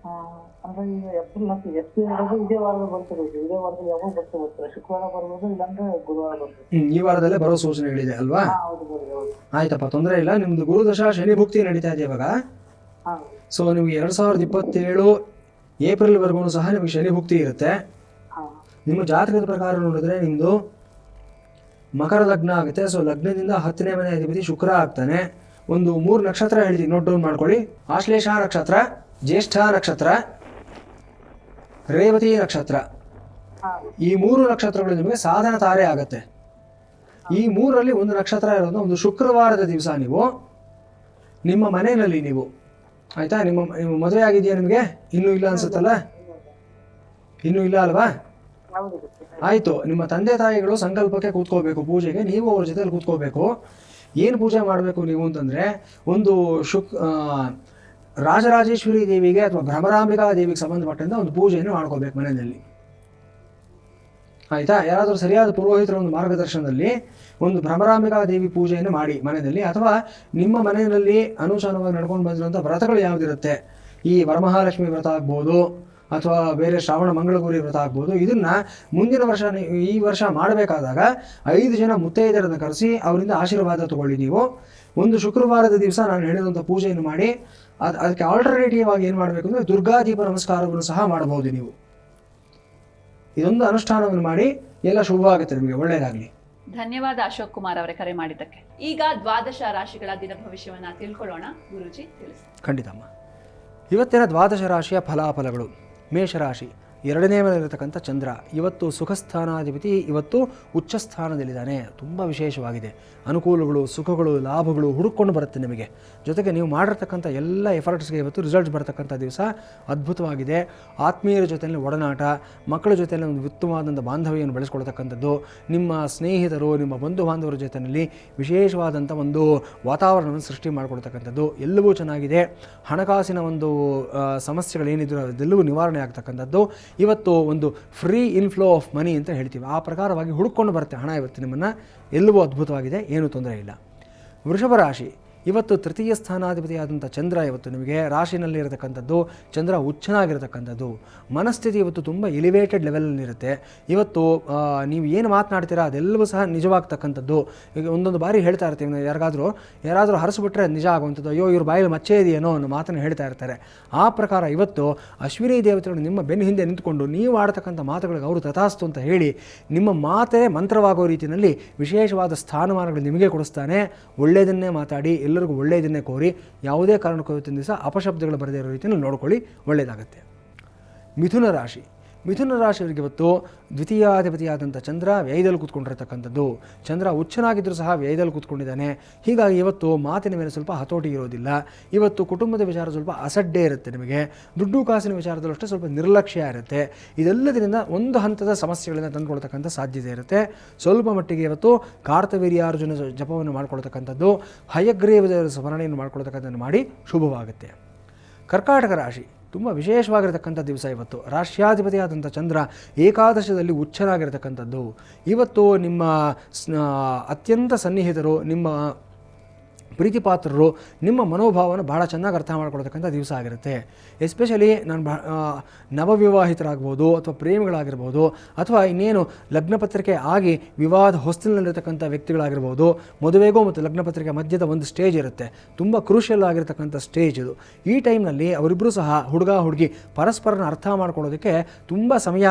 ಅಂದ್ರೆ ಈಗ ಏಪ್ರಿಲ್ ಇದೇ ವಾರದಲ್ಲಿ ಬರ್ತಿರೋದು. ಇದೇ ವಾರದಲ್ಲಿ ಯಾವಾಗ ಬರ್ತಿರುತ್ತೆ, ಶುಕ್ರವಾರ ಬರ್ಬೋದು, ಇಲ್ಲಾಂದ್ರೆ ಗುರುವಾರ ಬರ್ಬೋದು. ಈ ವಾರದಲ್ಲೇ ಬರೋ ಸೂಚನೆಗಳಿದೆ ಅಲ್ವಾ? ಆಯ್ತಪ್ಪ, ತೊಂದರೆ ಇಲ್ಲ. ನಿಮ್ದು ಗುರುದಶ ಶನಿ ಭುಕ್ತಿ ನಡೀತಾ ಇದೆ ಇವಾಗ. ಸೊ ನಿಮ್ಗೆ 2027 ಏಪ್ರಿಲ್ವರೆಗೂ ಸಹ ನಿಮಗೆ ಶನಿ ಭುಕ್ತಿ ಇರುತ್ತೆ. ನಿಮ್ಮ ಜಾತಕದ ಪ್ರಕಾರ ನೋಡಿದ್ರೆ ನಿಮ್ದು ಮಕರ ಲಗ್ನ ಆಗುತ್ತೆ. ಸೊ ಲಗ್ನದಿಂದ 10ನೇ ಮನೆ ಅಧಿಪತಿ ಶುಕ್ರ ಆಗ್ತಾನೆ. ಒಂದು 3 ನಕ್ಷತ್ರ ಹೇಳ್ತೀನಿ, ನೋಟ್ ಡೌನ್ ಮಾಡ್ಕೊಳ್ಳಿ. ಆಶ್ಲೇಷ ನಕ್ಷತ್ರ, ಜ್ಯೇಷ್ಠ ನಕ್ಷತ್ರ, ರೇವತಿ ನಕ್ಷತ್ರ. ಈ 3 ನಕ್ಷತ್ರಗಳು ನಿಮಗೆ ಸಾಧನ ತಾರೆ ಆಗುತ್ತೆ. ಈ 3ರಲ್ಲಿ ಒಂದು ನಕ್ಷತ್ರ ಇರೋದು ಒಂದು ಶುಕ್ರವಾರದ ದಿವಸ ನೀವು ನಿಮ್ಮ ಮನೆಯಲ್ಲಿ ನೀವು, ಆಯ್ತಾ? ನಿಮ್ಮ ಮದುವೆ ಆಗಿದೆಯಾ ನಿಮಗೆ? ಇನ್ನೂ ಇಲ್ಲ ಅನ್ಸುತ್ತಲ್ಲ? ಇನ್ನೂ ಇಲ್ಲ ಅಲ್ವಾ? ಆಯಿತು, ನಿಮ್ಮ ತಂದೆ ತಾಯಿಗಳು ಸಂಕಲ್ಪಕ್ಕೆ ಕೂತ್ಕೋಬೇಕು, ಪೂಜೆಗೆ ನೀವು ಅವ್ರ ಜೊತೆಲಿ ಕೂತ್ಕೋಬೇಕು. ಏನು ಪೂಜೆ ಮಾಡಬೇಕು ನೀವು ಅಂತಂದರೆ, ಒಂದು ರಾಜರಾಜೇಶ್ವರಿ ದೇವಿಗೆ ಅಥವಾ ಭ್ರಮರಾಂಬಿಕಾ ದೇವಿಗೆ ಸಂಬಂಧಪಟ್ಟಂಥ ಒಂದು ಪೂಜೆಯನ್ನು ಮಾಡ್ಕೋಬೇಕು ಮನೆಯಲ್ಲಿ. ಆಯಿತಾ. ಯಾರಾದರೂ ಸರಿಯಾದ ಪುರೋಹಿತರ ಒಂದು ಮಾರ್ಗದರ್ಶನದಲ್ಲಿ ಒಂದು ಭ್ರಮರಾಂಬಿಕಾ ದೇವಿ ಪೂಜೆಯನ್ನು ಮಾಡಿ ಮನೆಯಲ್ಲಿ, ಅಥವಾ ನಿಮ್ಮ ಮನೆಯಲ್ಲಿ ಅನುಸಾರವಾಗಿ ನಡ್ಕೊಂಡು ಬಂದಿರುವಂಥ ವ್ರತಗಳು ಯಾವುದಿರುತ್ತೆ, ಈ ವರಮಹಾಲಕ್ಷ್ಮಿ ವ್ರತ ಆಗ್ಬೋದು ಅಥವಾ ಬೇರೆ ಶ್ರಾವಣ ಮಂಗಳಗೌರಿ ವ್ರತ ಆಗ್ಬೋದು, ಇದನ್ನು ಮುಂದಿನ ವರ್ಷ ಈ ವರ್ಷ ಮಾಡಬೇಕಾದಾಗ 5 ಜನ ಮುತ್ತೈದರನ್ನು ಕರೆಸಿ ಅವರಿಂದ ಆಶೀರ್ವಾದ ತಗೊಳ್ಳಿ. ನೀವು ಒಂದು ಶುಕ್ರವಾರದ ದಿವಸ ನಾನು ಹೇಳಿದಂಥ ಪೂಜೆಯನ್ನು ಮಾಡಿ ಅದಕ್ಕೆ ಆಲ್ಟರ್ನೇಟಿವ್ ಆಗಿ ಏನು ಮಾಡಬೇಕು ಅಂದರೆ ದುರ್ಗಾದೀಪ ನಮಸ್ಕಾರವನ್ನು ಸಹ ಮಾಡಬಹುದು. ನೀವು ಇದೊಂದು ಅನುಷ್ಠಾನವನ್ನು ಮಾಡಿ, ಎಲ್ಲ ಶುಭವಾಗುತ್ತೆ, ನಿಮಗೆ ಒಳ್ಳೆಯದಾಗಲಿ. ಧನ್ಯವಾದ ಅಶೋಕ್ ಕುಮಾರ್ ಅವರೇ ಕರೆ ಮಾಡಿದ್ದಕ್ಕೆ. ಈಗ ದ್ವಾದಶ ರಾಶಿಗಳ ದಿನ ಭವಿಷ್ಯವನ್ನ ತಿಳ್ಕೊಳ್ಳೋಣ. ಗುರೂಜಿ ತಿಳಿಸಿ. ಖಂಡಿತಮ್ಮ. ಇವತ್ತಿನ ದ್ವಾದಶ ರಾಶಿಯ ಫಲಾಫಲಗಳು. ಮೇಷರಾಶಿ, 2ನೇ ಮನೆಯಲ್ಲಿರತಕ್ಕಂಥ ಚಂದ್ರ ಇವತ್ತು ಸುಖಸ್ಥಾನಾಧಿಪತಿ, ಇವತ್ತು ಉಚ್ಚ ಸ್ಥಾನದಲ್ಲಿದ್ದಾನೆ. ತುಂಬ ವಿಶೇಷವಾಗಿದೆ. ಅನುಕೂಲಗಳು, ಸುಖಗಳು, ಲಾಭಗಳು ಹುಡುಕೊಂಡು ಬರುತ್ತೆ ನಿಮಗೆ. ಜೊತೆಗೆ ನೀವು ಮಾಡಿರ್ತಕ್ಕಂಥ ಎಲ್ಲ ಎಫರ್ಟ್ಸ್ಗೆ ಇವತ್ತು ರಿಸಲ್ಟ್ಸ್ ಬರತಕ್ಕಂಥ ದಿವಸ ಅದ್ಭುತವಾಗಿದೆ. ಆತ್ಮೀಯರ ಜೊತೆಯಲ್ಲಿ ಒಡನಾಟ, ಮಕ್ಕಳ ಜೊತೆಯಲ್ಲಿ ಒಂದು ಉತ್ತಮವಾದಂಥ ಬಾಂಧವ್ಯವನ್ನು ಬೆಳೆಸ್ಕೊಳ್ತಕ್ಕಂಥದ್ದು, ನಿಮ್ಮ ಸ್ನೇಹಿತರು, ನಿಮ್ಮ ಬಂಧು ಬಾಂಧವರ ಜೊತೆಯಲ್ಲಿ ವಿಶೇಷವಾದಂಥ ಒಂದು ವಾತಾವರಣವನ್ನು ಸೃಷ್ಟಿ ಮಾಡಿಕೊಳ್ತಕ್ಕಂಥದ್ದು ಎಲ್ಲವೂ ಚೆನ್ನಾಗಿದೆ. ಹಣಕಾಸಿನ ಒಂದು ಸಮಸ್ಯೆಗಳೇನಿದ್ರು ಅದೆಲ್ಲವೂ ನಿವಾರಣೆ ಆಗ್ತಕ್ಕಂಥದ್ದು. ಇವತ್ತು ಒಂದು ಫ್ರೀ ಇನ್ಫ್ಲೋ ಆಫ್ ಮನಿ ಅಂತ ಹೇಳ್ತೀವಿ, ಆ ಪ್ರಕಾರವಾಗಿ ಹುಡುಕೊಂಡು ಬರುತ್ತೆ ಹಣ ಇವತ್ತು ನಿಮ್ಮನ್ನು. ಎಲ್ಲವೂ ಅದ್ಭುತವಾಗಿದೆ, ಏನೂ ತೊಂದರೆ ಇಲ್ಲ. ವೃಷಭ ರಾಶಿ, ಇವತ್ತು ತೃತೀಯ ಸ್ಥಾನಾಧಿಪತಿಯಾದಂಥ ಚಂದ್ರ ಇವತ್ತು ನಿಮಗೆ ರಾಶಿನಲ್ಲಿ ಇರತಕ್ಕಂಥದ್ದು. ಚಂದ್ರ ಉಚ್ಚನಾಗಿರತಕ್ಕಂಥದ್ದು. ಮನಸ್ಥಿತಿ ಇವತ್ತು ತುಂಬ ಎಲಿವೇಟೆಡ್ ಲೆವೆಲಲ್ಲಿರುತ್ತೆ. ಇವತ್ತು ನೀವು ಏನು ಮಾತನಾಡ್ತೀರಾ ಅದೆಲ್ಲವೂ ಸಹ ನಿಜವಾಗ್ತಕ್ಕಂಥದ್ದು. ಈಗ ಒಂದೊಂದು ಬಾರಿ ಹೇಳ್ತಾ ಇರ್ತೀವಿ, ಯಾರಾದರೂ ಹರಿಸ್ಬಿಟ್ರೆ ನಿಜ ಆಗುವಂಥದ್ದು, ಅಯ್ಯೋ ಇವ್ರ ಬಾಯಲ್ಲಿ ಮಚ್ಚೆ ಇದೆಯೇನೋ ಅನ್ನೋ ಮಾತನ್ನು ಹೇಳ್ತಾ ಇರ್ತಾರೆ. ಆ ಪ್ರಕಾರ ಇವತ್ತು ಅಶ್ವಿನಿ ದೇವತೆಗಳು ನಿಮ್ಮ ಬೆನ್ನ ಹಿಂದೆ ನಿಂತ್ಕೊಂಡು ನೀವು ಆಡ್ತಕ್ಕಂಥ ಮಾತುಗಳಿಗೆ ಅವರು ತಥಾಸ್ತು ಅಂತ ಹೇಳಿ ನಿಮ್ಮ ಮಾತೇ ಮಂತ್ರವಾಗೋ ರೀತಿಯಲ್ಲಿ ವಿಶೇಷವಾದ ಸ್ಥಾನಮಾನಗಳು ನಿಮಗೆ ಕೊಡಿಸ್ತಾನೆ. ಒಳ್ಳೆಯದನ್ನೇ ಮಾತಾಡಿ, ಎಲ್ಲರಿಗೂ ಒಳ್ಳೆಯದನ್ನೇ ಕೋರಿ, ಯಾವುದೇ ಕಾರಣಕ್ಕೂ ಇವತ್ತಿನ ದಿವಸ ಅಪಶಬ್ದಗಳು ಬರದೇ ಇರೋ ರೀತಿಯಲ್ಲಿ ನೋಡ್ಕೊಳ್ಳಿ, ಒಳ್ಳೆಯದಾಗುತ್ತೆ. ಮಿಥುನ ರಾಶಿ, ಮಿಥುನ ರಾಶಿಯವರಿಗೆ ಇವತ್ತು ದ್ವಿತೀಯಾಧಿಪತಿಯಾದಂಥ ಚಂದ್ರ ವ್ಯಯದಲ್ಲಿ ಕೂತ್ಕೊಂಡಿರತಕ್ಕಂಥದ್ದು. ಚಂದ್ರ ಉಚ್ಚನಾಗಿದ್ದರೂ ಸಹ ವ್ಯಯದಲ್ಲಿ ಕೂತ್ಕೊಂಡಿದ್ದಾನೆ. ಹೀಗಾಗಿ ಇವತ್ತು ಮಾತಿನ ಮೇಲೆ ಸ್ವಲ್ಪ ಹತೋಟಿ ಇರೋದಿಲ್ಲ. ಇವತ್ತು ಕುಟುಂಬದ ವಿಚಾರ ಸ್ವಲ್ಪ ಅಸಡ್ಡೆ ಇರುತ್ತೆ ನಿಮಗೆ. ದುಡ್ಡು ಕಾಸಿನ ವಿಚಾರದಲ್ಲೂ ಅಷ್ಟೇ ಸ್ವಲ್ಪ ನಿರ್ಲಕ್ಷ್ಯ ಇರುತ್ತೆ. ಇದೆಲ್ಲದರಿಂದ ಒಂದು ಹಂತದ ಸಮಸ್ಯೆಗಳನ್ನು ತಂದುಕೊಳ್ತಕ್ಕಂಥ ಸಾಧ್ಯತೆ ಇರುತ್ತೆ. ಸ್ವಲ್ಪ ಮಟ್ಟಿಗೆ ಇವತ್ತು ಕಾರ್ತವೀರ್ಯಾರ್ಜುನ ಜಪವನ್ನು ಮಾಡ್ಕೊಳ್ತಕ್ಕಂಥದ್ದು, ಹಯಗ್ರೀವದ ಸ್ಮರಣೆಯನ್ನು ಮಾಡ್ಕೊಳ್ತಕ್ಕಂಥದ್ದು ಮಾಡಿ ಶುಭವಾಗುತ್ತೆ. ಕರ್ಕಾಟಕ ರಾಶಿ, ತುಂಬ ವಿಶೇಷವಾಗಿರತಕ್ಕಂಥ ದಿವಸ ಇವತ್ತು. ರಾಷ್ಟ್ರಾಧಿಪತಿಯಾದಂಥ ಚಂದ್ರ ಏಕಾದಶದಲ್ಲಿ ಉಚ್ಚನಾಗಿರತಕ್ಕಂಥದ್ದು. ಇವತ್ತು ನಿಮ್ಮ ಅತ್ಯಂತ ಸನ್ನಿಹಿತರು, ನಿಮ್ಮ ಪ್ರೀತಿಪಾತ್ರರು ನಿಮ್ಮ ಮನೋಭಾವನ ಭಾಳ ಚೆನ್ನಾಗಿ ಅರ್ಥ ಮಾಡ್ಕೊಳ್ತಕ್ಕಂಥ ದಿವಸ ಆಗಿರುತ್ತೆ. ಎಸ್ಪೆಷಲಿ ನವವಿವಾಹಿತರಾಗ್ಬೋದು ಅಥವಾ ಪ್ರೇಮಿಗಳಾಗಿರ್ಬೋದು, ಅಥವಾ ಇನ್ನೇನು ಲಗ್ನಪತ್ರಿಕೆ ಆಗಿ ವಿವಾದ ಹೊಸ್ತಿನಲ್ಲಿರ್ತಕ್ಕಂಥ ವ್ಯಕ್ತಿಗಳಾಗಿರ್ಬೋದು. ಮದುವೆಗೂ ಮತ್ತು ಲಗ್ನಪತ್ರಿಕೆ ಮಧ್ಯದ ಒಂದು ಸ್ಟೇಜ್ ಇರುತ್ತೆ, ತುಂಬ ಕ್ರೂಷಿಯಲ್ ಆಗಿರ್ತಕ್ಕಂಥ ಸ್ಟೇಜ್ ಇದು. ಈ ಟೈಮ್ನಲ್ಲಿ ಅವರಿಬ್ಬರು ಸಹ ಹುಡುಗ ಹುಡುಗಿ ಪರಸ್ಪರನ ಅರ್ಥ ಮಾಡ್ಕೊಳ್ಳೋದಕ್ಕೆ ತುಂಬ ಸಮಯ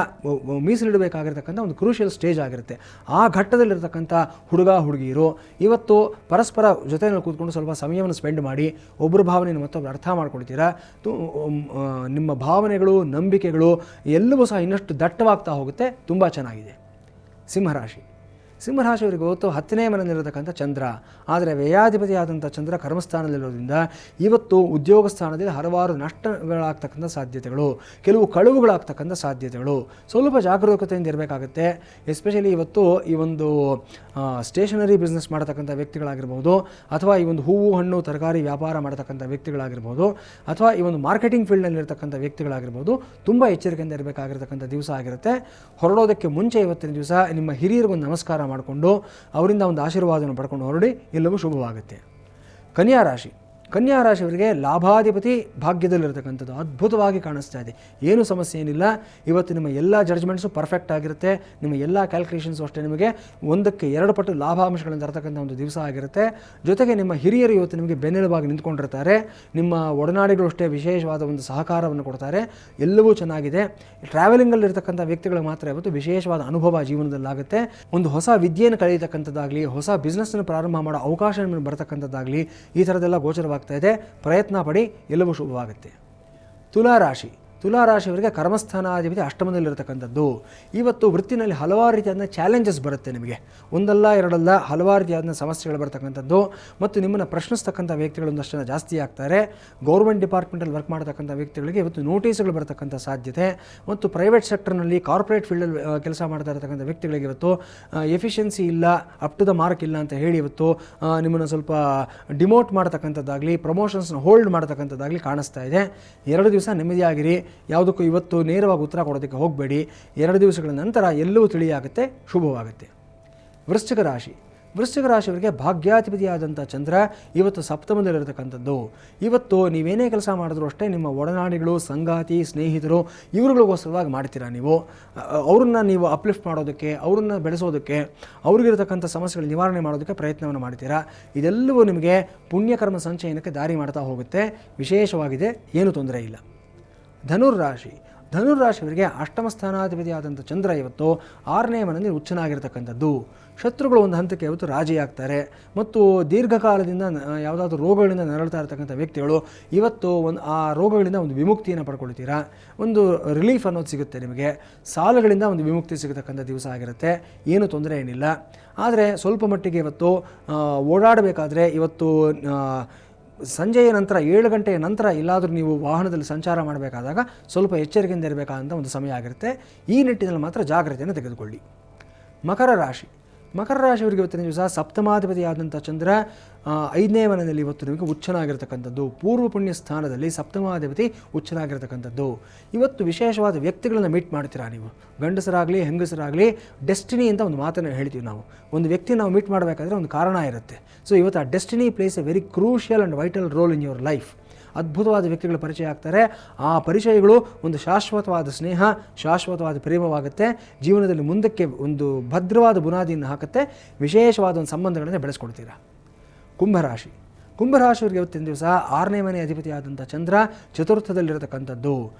ಮೀಸಲಿಡಬೇಕಾಗಿರ್ತಕ್ಕಂಥ ಒಂದು ಕ್ರೂಷಿಯಲ್ ಸ್ಟೇಜ್ ಆಗಿರುತ್ತೆ. ಆ ಘಟ್ಟದಲ್ಲಿರ್ತಕ್ಕಂಥ ಹುಡುಗ ಹುಡುಗಿಯರು ಇವತ್ತು ಪರಸ್ಪರ ಜೊತೆಯಲ್ಲಿ ಕೂತ್ಕೊಂಡು ಸ್ವಲ್ಪ ಸಮಯವನ್ನು ಸ್ಪೆಂಡ್ ಮಾಡಿ ಒಬ್ಬರ ಭಾವನೆಯನ್ನು ಮತ್ತೊಬ್ಬರು ಅರ್ಥ ಮಾಡ್ಕೊಳ್ತೀರಾ. ನಿಮ್ಮ ಭಾವನೆಗಳು, ನಂಬಿಕೆಗಳು ಎಲ್ಲವೂ ಸಹ ಇನ್ನಷ್ಟು ದಟ್ಟವಾಗ್ತಾ ಹೋಗುತ್ತೆ. ತುಂಬ ಚೆನ್ನಾಗಿದೆ. ಸಿಂಹರಾಶಿ, ಸಿಂಹರಾಶಿಯವರಿಗೆ ಇವತ್ತು 10ನೇ ಮನೆಯಲ್ಲಿರತಕ್ಕಂಥ ಚಂದ್ರ, ಆದರೆ ವ್ಯಯಾಧಿಪತಿಯಾದಂಥ ಚಂದ್ರ ಕರ್ಮಸ್ಥಾನದಲ್ಲಿರೋದ್ರಿಂದ ಇವತ್ತು ಉದ್ಯೋಗ ಸ್ಥಾನದಲ್ಲಿ ಹಲವಾರು ನಷ್ಟಗಳಾಗ್ತಕ್ಕಂಥ ಸಾಧ್ಯತೆಗಳು, ಕೆಲವು ಕಳುವುಗಳಾಗ್ತಕ್ಕಂಥ ಸಾಧ್ಯತೆಗಳು. ಸ್ವಲ್ಪ ಜಾಗರೂಕತೆಯಿಂದ ಇರಬೇಕಾಗುತ್ತೆ. ಎಸ್ಪೆಷಲಿ ಇವತ್ತು ಈ ಒಂದು ಸ್ಟೇಷನರಿ ಬಿಸ್ನೆಸ್ ಮಾಡತಕ್ಕಂಥ ವ್ಯಕ್ತಿಗಳಾಗಿರ್ಬೋದು, ಅಥವಾ ಈ ಒಂದು ಹೂವು ಹಣ್ಣು ತರಕಾರಿ ವ್ಯಾಪಾರ ಮಾಡತಕ್ಕಂಥ ವ್ಯಕ್ತಿಗಳಾಗಿರ್ಬೋದು, ಅಥವಾ ಈ ಒಂದು ಮಾರ್ಕೆಟಿಂಗ್ ಫೀಲ್ಡ್ನಲ್ಲಿರ್ತಕ್ಕಂಥ ವ್ಯಕ್ತಿಗಳಾಗಿರ್ಬೋದು, ತುಂಬ ಎಚ್ಚರಿಕೆಯಿಂದ ಇರಬೇಕಾಗಿರ್ತಕ್ಕಂಥ ದಿವಸ ಆಗಿರುತ್ತೆ. ಹೊರಡೋದಕ್ಕೆ ಮುಂಚೆ ಇವತ್ತಿನ ದಿವಸ ನಿಮ್ಮ ಹಿರಿಯರಿಗೊಂದು ನಮಸ್ಕಾರ ಮಾಡಿಕೊಂಡು ಅವರಿಂದ ಒಂದು ಆಶೀರ್ವಾದವನ್ನು ಪಡ್ಕೊಂಡು ಹೊರಡಿ, ಎಲ್ಲವೂ ಶುಭವಾಗುತ್ತೆ. ಕನ್ಯಾ ರಾಶಿ, ಕನ್ಯಾ ರಾಶಿಯವರಿಗೆ ಲಾಭಾಧಿಪತಿ ಭಾಗ್ಯದಲ್ಲಿರ್ತಕ್ಕಂಥದ್ದು ಅದ್ಭುತವಾಗಿ ಕಾಣಿಸ್ತಾ ಇದೆ. ಏನೂ ಸಮಸ್ಯೆ ಏನಿಲ್ಲ. ಇವತ್ತು ನಿಮ್ಮ ಎಲ್ಲ ಜಡ್ಜ್ಮೆಂಟ್ಸು ಪರ್ಫೆಕ್ಟ್ ಆಗಿರುತ್ತೆ. ನಿಮ್ಮ ಎಲ್ಲ ಕ್ಯಾಲ್ಕುಲೇಷನ್ಸು ಅಷ್ಟೇ ನಿಮಗೆ 1ಕ್ಕೆ 2 ಪಟ್ಟು ಲಾಭಾಂಶಗಳನ್ನು ತರತಕ್ಕಂಥ ಒಂದು ದಿವಸ ಆಗಿರುತ್ತೆ. ಜೊತೆಗೆ ನಿಮ್ಮ ಹಿರಿಯರು ಇವತ್ತು ನಿಮಗೆ ಬೆನ್ನೆಲುಬಾಗಿ ನಿಂತ್ಕೊಂಡಿರ್ತಾರೆ. ನಿಮ್ಮ ಒಡನಾಡಿಗಳು ಅಷ್ಟೇ ವಿಶೇಷವಾದ ಒಂದು ಸಹಕಾರವನ್ನು ಕೊಡ್ತಾರೆ. ಎಲ್ಲವೂ ಚೆನ್ನಾಗಿದೆ. ಟ್ರಾವೆಲಿಂಗಲ್ಲಿರ್ತಕ್ಕಂಥ ವ್ಯಕ್ತಿಗಳು ಮಾತ್ರ ಇವತ್ತು ವಿಶೇಷವಾದ ಅನುಭವ ಜೀವನದಲ್ಲಾಗುತ್ತೆ. ಒಂದು ಹೊಸ ವಿದ್ಯೆಯನ್ನು ಕಲಿಯತಕ್ಕಂಥದ್ದಾಗಲಿ, ಹೊಸ ಬಿಸ್ನೆಸ್ನ ಪ್ರಾರಂಭ ಮಾಡೋ ಅವಕಾಶ ಬರತಕ್ಕಂಥದ್ದಾಗಲಿ, ಈ ಥರದ್ದೆಲ್ಲ ಗೋಚರವಾಗ್ತಾ ಇದೆ. ಪ್ರಯತ್ನ ಪಡಿ, ಎಲ್ಲವೂ ಶುಭವಾಗುತ್ತೆ. ತುಲಾರಾಶಿ, ತುಲಾರಾಶಿಯವರಿಗೆ ಕರ್ಮಸ್ಥಾನಾಧಿಪತಿ ಅಷ್ಟಮದಲ್ಲಿರತಕ್ಕಂಥದ್ದು. ಇವತ್ತು ವೃತ್ತಿನಲ್ಲಿ ಹಲವಾರು ರೀತಿಯಾದ ಚಾಲೆಂಜಸ್ ಬರುತ್ತೆ ನಿಮಗೆ. ಒಂದಲ್ಲ ಎರಡಲ್ಲ ಹಲವಾರು ರೀತಿಯಾದ ಸಮಸ್ಯೆಗಳು ಬರ್ತಕ್ಕಂಥದ್ದು, ಮತ್ತು ನಿಮ್ಮನ್ನು ಪ್ರಶ್ನಿಸ್ತಕ್ಕಂಥ ವ್ಯಕ್ತಿಗಳು ಒಂದಷ್ಟು ಜಾಸ್ತಿ ಆಗ್ತಾರೆ. ಗೌರ್ಮೆಂಟ್ ಡಿಪಾರ್ಟ್ಮೆಂಟಲ್ಲಿ ವರ್ಕ್ ಮಾಡತಕ್ಕಂಥ ವ್ಯಕ್ತಿಗಳಿಗೆ ಇವತ್ತು ನೋಟಿಸ್ಗಳು ಬರ್ತಕ್ಕಂಥ ಸಾಧ್ಯತೆ, ಮತ್ತು ಪ್ರೈವೇಟ್ ಸೆಕ್ಟರ್ನಲ್ಲಿ ಕಾರ್ಪೊರೇಟ್ ಫೀಲ್ಡಲ್ಲಿ ಕೆಲಸ ಮಾಡ್ತಾ ಇರತಕ್ಕಂಥ ವ್ಯಕ್ತಿಗಳಿಗೆ ಇವತ್ತು ಎಫಿಷಿಯನ್ಸಿ ಇಲ್ಲ, ಅಪ್ ಟು ದ ಮಾರ್ಕ್ ಇಲ್ಲ ಅಂತ ಹೇಳಿ ಇವತ್ತು ನಿಮ್ಮನ್ನು ಸ್ವಲ್ಪ ಡಿಮೋಟ್ ಮಾಡ್ತಕ್ಕಂಥದ್ದಾಗಲಿ, ಪ್ರಮೋಷನ್ಸ್ನ ಹೋಲ್ಡ್ ಮಾಡ್ತಕ್ಕಂಥದ್ದಾಗಲಿ ಕಾಣಿಸ್ತಾ ಇದೆ. 2 ದಿವಸ ನೆಮ್ಮದಿಯಾಗಿರಿ. ಯಾವುದಕ್ಕೂ ಇವತ್ತು ನೇರವಾಗಿ ಉತ್ತರ ಕೊಡೋದಕ್ಕೆ ಹೋಗಬೇಡಿ. 2 ದಿವಸಗಳ ನಂತರ ಎಲ್ಲವೂ ತಿಳಿಯಾಗುತ್ತೆ, ಶುಭವಾಗುತ್ತೆ. ವೃಶ್ಚಿಕ ರಾಶಿ. ವೃಶ್ಚಿಕ ರಾಶಿಯವರಿಗೆ ಭಾಗ್ಯಾಧಿಪತಿಯಾದಂಥ ಚಂದ್ರ ಇವತ್ತು ಸಪ್ತಮದಲ್ಲಿರತಕ್ಕಂಥದ್ದು. ಇವತ್ತು ನೀವೇನೇ ಕೆಲಸ ಮಾಡಿದ್ರೂ ಅಷ್ಟೇ ನಿಮ್ಮ ಒಡನಾಡಿಗಳು, ಸಂಗಾತಿ, ಸ್ನೇಹಿತರು ಇವರುಗಳಿಗೋಸ್ಕರವಾಗಿ ಮಾಡ್ತೀರಾ. ನೀವು ಅವ್ರನ್ನ ನೀವು ಅಪ್ಲಿಫ್ಟ್ ಮಾಡೋದಕ್ಕೆ, ಅವ್ರನ್ನ ಬೆಳೆಸೋದಕ್ಕೆ, ಅವ್ರಿಗಿರತಕ್ಕಂಥ ಸಮಸ್ಯೆಗಳು ನಿವಾರಣೆ ಮಾಡೋದಕ್ಕೆ ಪ್ರಯತ್ನವನ್ನು ಮಾಡ್ತೀರಾ. ಇದೆಲ್ಲವೂ ನಿಮಗೆ ಪುಣ್ಯಕರ್ಮ ಸಂಚಯನಕ್ಕೆ ದಾರಿ ಮಾಡ್ತಾ ಹೋಗುತ್ತೆ. ವಿಶೇಷವಾಗಿದೆ, ಏನೂ ತೊಂದರೆ ಇಲ್ಲ. ಧನುರ್ರಾಶಿ. ಧನುರ್ರಾಶಿಯವರಿಗೆ ಅಷ್ಟಮ ಸ್ಥಾನಾಧಿಪತಿಯಾದಂಥ ಚಂದ್ರ ಇವತ್ತು 6ನೇ ಮನೆಯಲ್ಲಿ ಉಚ್ಚನಾಗಿರ್ತಕ್ಕಂಥದ್ದು. ಶತ್ರುಗಳು ಒಂದು ಹಂತಕ್ಕೆ ಇವತ್ತು ರಾಜಿಯಾಗ್ತಾರೆ ಮತ್ತು ದೀರ್ಘಕಾಲದಿಂದ ಯಾವುದಾದ್ರೂ ರೋಗಗಳಿಂದ ನರಳ್ತಾ ಇರತಕ್ಕಂಥ ವ್ಯಕ್ತಿಗಳು ಇವತ್ತು ಆ ರೋಗಗಳಿಂದ ಒಂದು ವಿಮುಕ್ತಿಯನ್ನು ಪಡ್ಕೊಳ್ತೀರಾ. ಒಂದು ರಿಲೀಫ್ ಅನ್ನೋದು ಸಿಗುತ್ತೆ ನಿಮಗೆ. ಸಾಲಗಳಿಂದ ಒಂದು ವಿಮುಕ್ತಿ ಸಿಗತಕ್ಕಂಥ ದಿವಸ ಆಗಿರುತ್ತೆ, ಏನೂ ತೊಂದರೆ ಏನಿಲ್ಲ. ಆದರೆ ಸ್ವಲ್ಪ ಮಟ್ಟಿಗೆ ಇವತ್ತು ಓಡಾಡಬೇಕಾದ್ರೆ ಇವತ್ತು ಸಂಜೆಯ ನಂತರ 7 ಗಂಟೆಯ ನಂತರ ಎಲ್ಲಾದರೂ ನೀವು ವಾಹನದಲ್ಲಿ ಸಂಚಾರ ಮಾಡಬೇಕಾದಾಗ ಸ್ವಲ್ಪ ಎಚ್ಚರಿಕೆಯಿಂದ ಇರಬೇಕಾದಂಥ ಒಂದು ಸಮಯ ಆಗಿರುತ್ತೆ. ಈ ನಿಟ್ಟಿನಲ್ಲಿ ಮಾತ್ರ ಜಾಗ್ರತೆಯನ್ನು ತೆಗೆದುಕೊಳ್ಳಿ. ಮಕರ ರಾಶಿ. ಮಕರ ರಾಶಿಯವರಿಗೆ ಇವತ್ತಿನ ದಿವಸ ಸಪ್ತಮಾಧಿಪತಿಯಾದಂಥ ಚಂದ್ರ 5ನೇ ಮನೆಯಲ್ಲಿ ಇವತ್ತು ನಿಮಗೆ ಉಚ್ಚನಾಗಿರ್ತಕ್ಕಂಥದ್ದು. ಪೂರ್ವ ಪುಣ್ಯ ಸ್ಥಾನದಲ್ಲಿ ಸಪ್ತಮಾಧಿಪತಿ ಉಚ್ಚನಾಗಿರ್ತಕ್ಕಂಥದ್ದು. ಇವತ್ತು ವಿಶೇಷವಾದ ವ್ಯಕ್ತಿಗಳನ್ನು ಮೀಟ್ ಮಾಡ್ತೀರಾ ನೀವು. ಗಂಡಸರಾಗಲಿ ಹೆಂಗಸರಾಗಲಿ ಡೆಸ್ಟಿನಿ ಅಂತ ಒಂದು ಮಾತನ್ನು ಹೇಳ್ತೀವಿ ನಾವು. ಒಂದು ವ್ಯಕ್ತಿ ನಾವು ಮೀಟ್ ಮಾಡಬೇಕಾದ್ರೆ ಒಂದು ಕಾರಣ ಇರುತ್ತೆ. ಸೊ ಇವತ್ತು ಆ destiny place A very crucial and vital role in your life. ಅದ್ಭುತವಾದ ವ್ಯಕ್ತಿಗಳ ಪರಿಚಯ ಆಗ್ತಾರೆ. ಆ ಪರಿಚಯಗಳು ಒಂದು ಶಾಶ್ವತವಾದ ಸ್ನೇಹ, ಶಾಶ್ವತವಾದ ಪ್ರೇಮವಾಗುತ್ತೆ. ಜೀವನದಲ್ಲಿ ಮುಂದಕ್ಕೆ ಒಂದು ಭದ್ರವಾದ ಬುನಾದಿಯನ್ನು ಹಾಕುತ್ತೆ. ವಿಶೇಷವಾದ ಒಂದು ಸಂಬಂಧಗಳನ್ನು ಬೆಳೆಸ್ಕೊಡ್ತೀರಾ. ಕುಂಭರಾಶಿ. ಕುಂಭರಾಶಿಯವರಿಗೆ ಇವತ್ತಿನ ದಿವಸ 6ನೇ ಮನೆ ಅಧಿಪತಿಯಾದಂಥ ಚಂದ್ರ ಚತುರ್ಥದಲ್ಲಿರತಕ್ಕಂಥದ್ದು.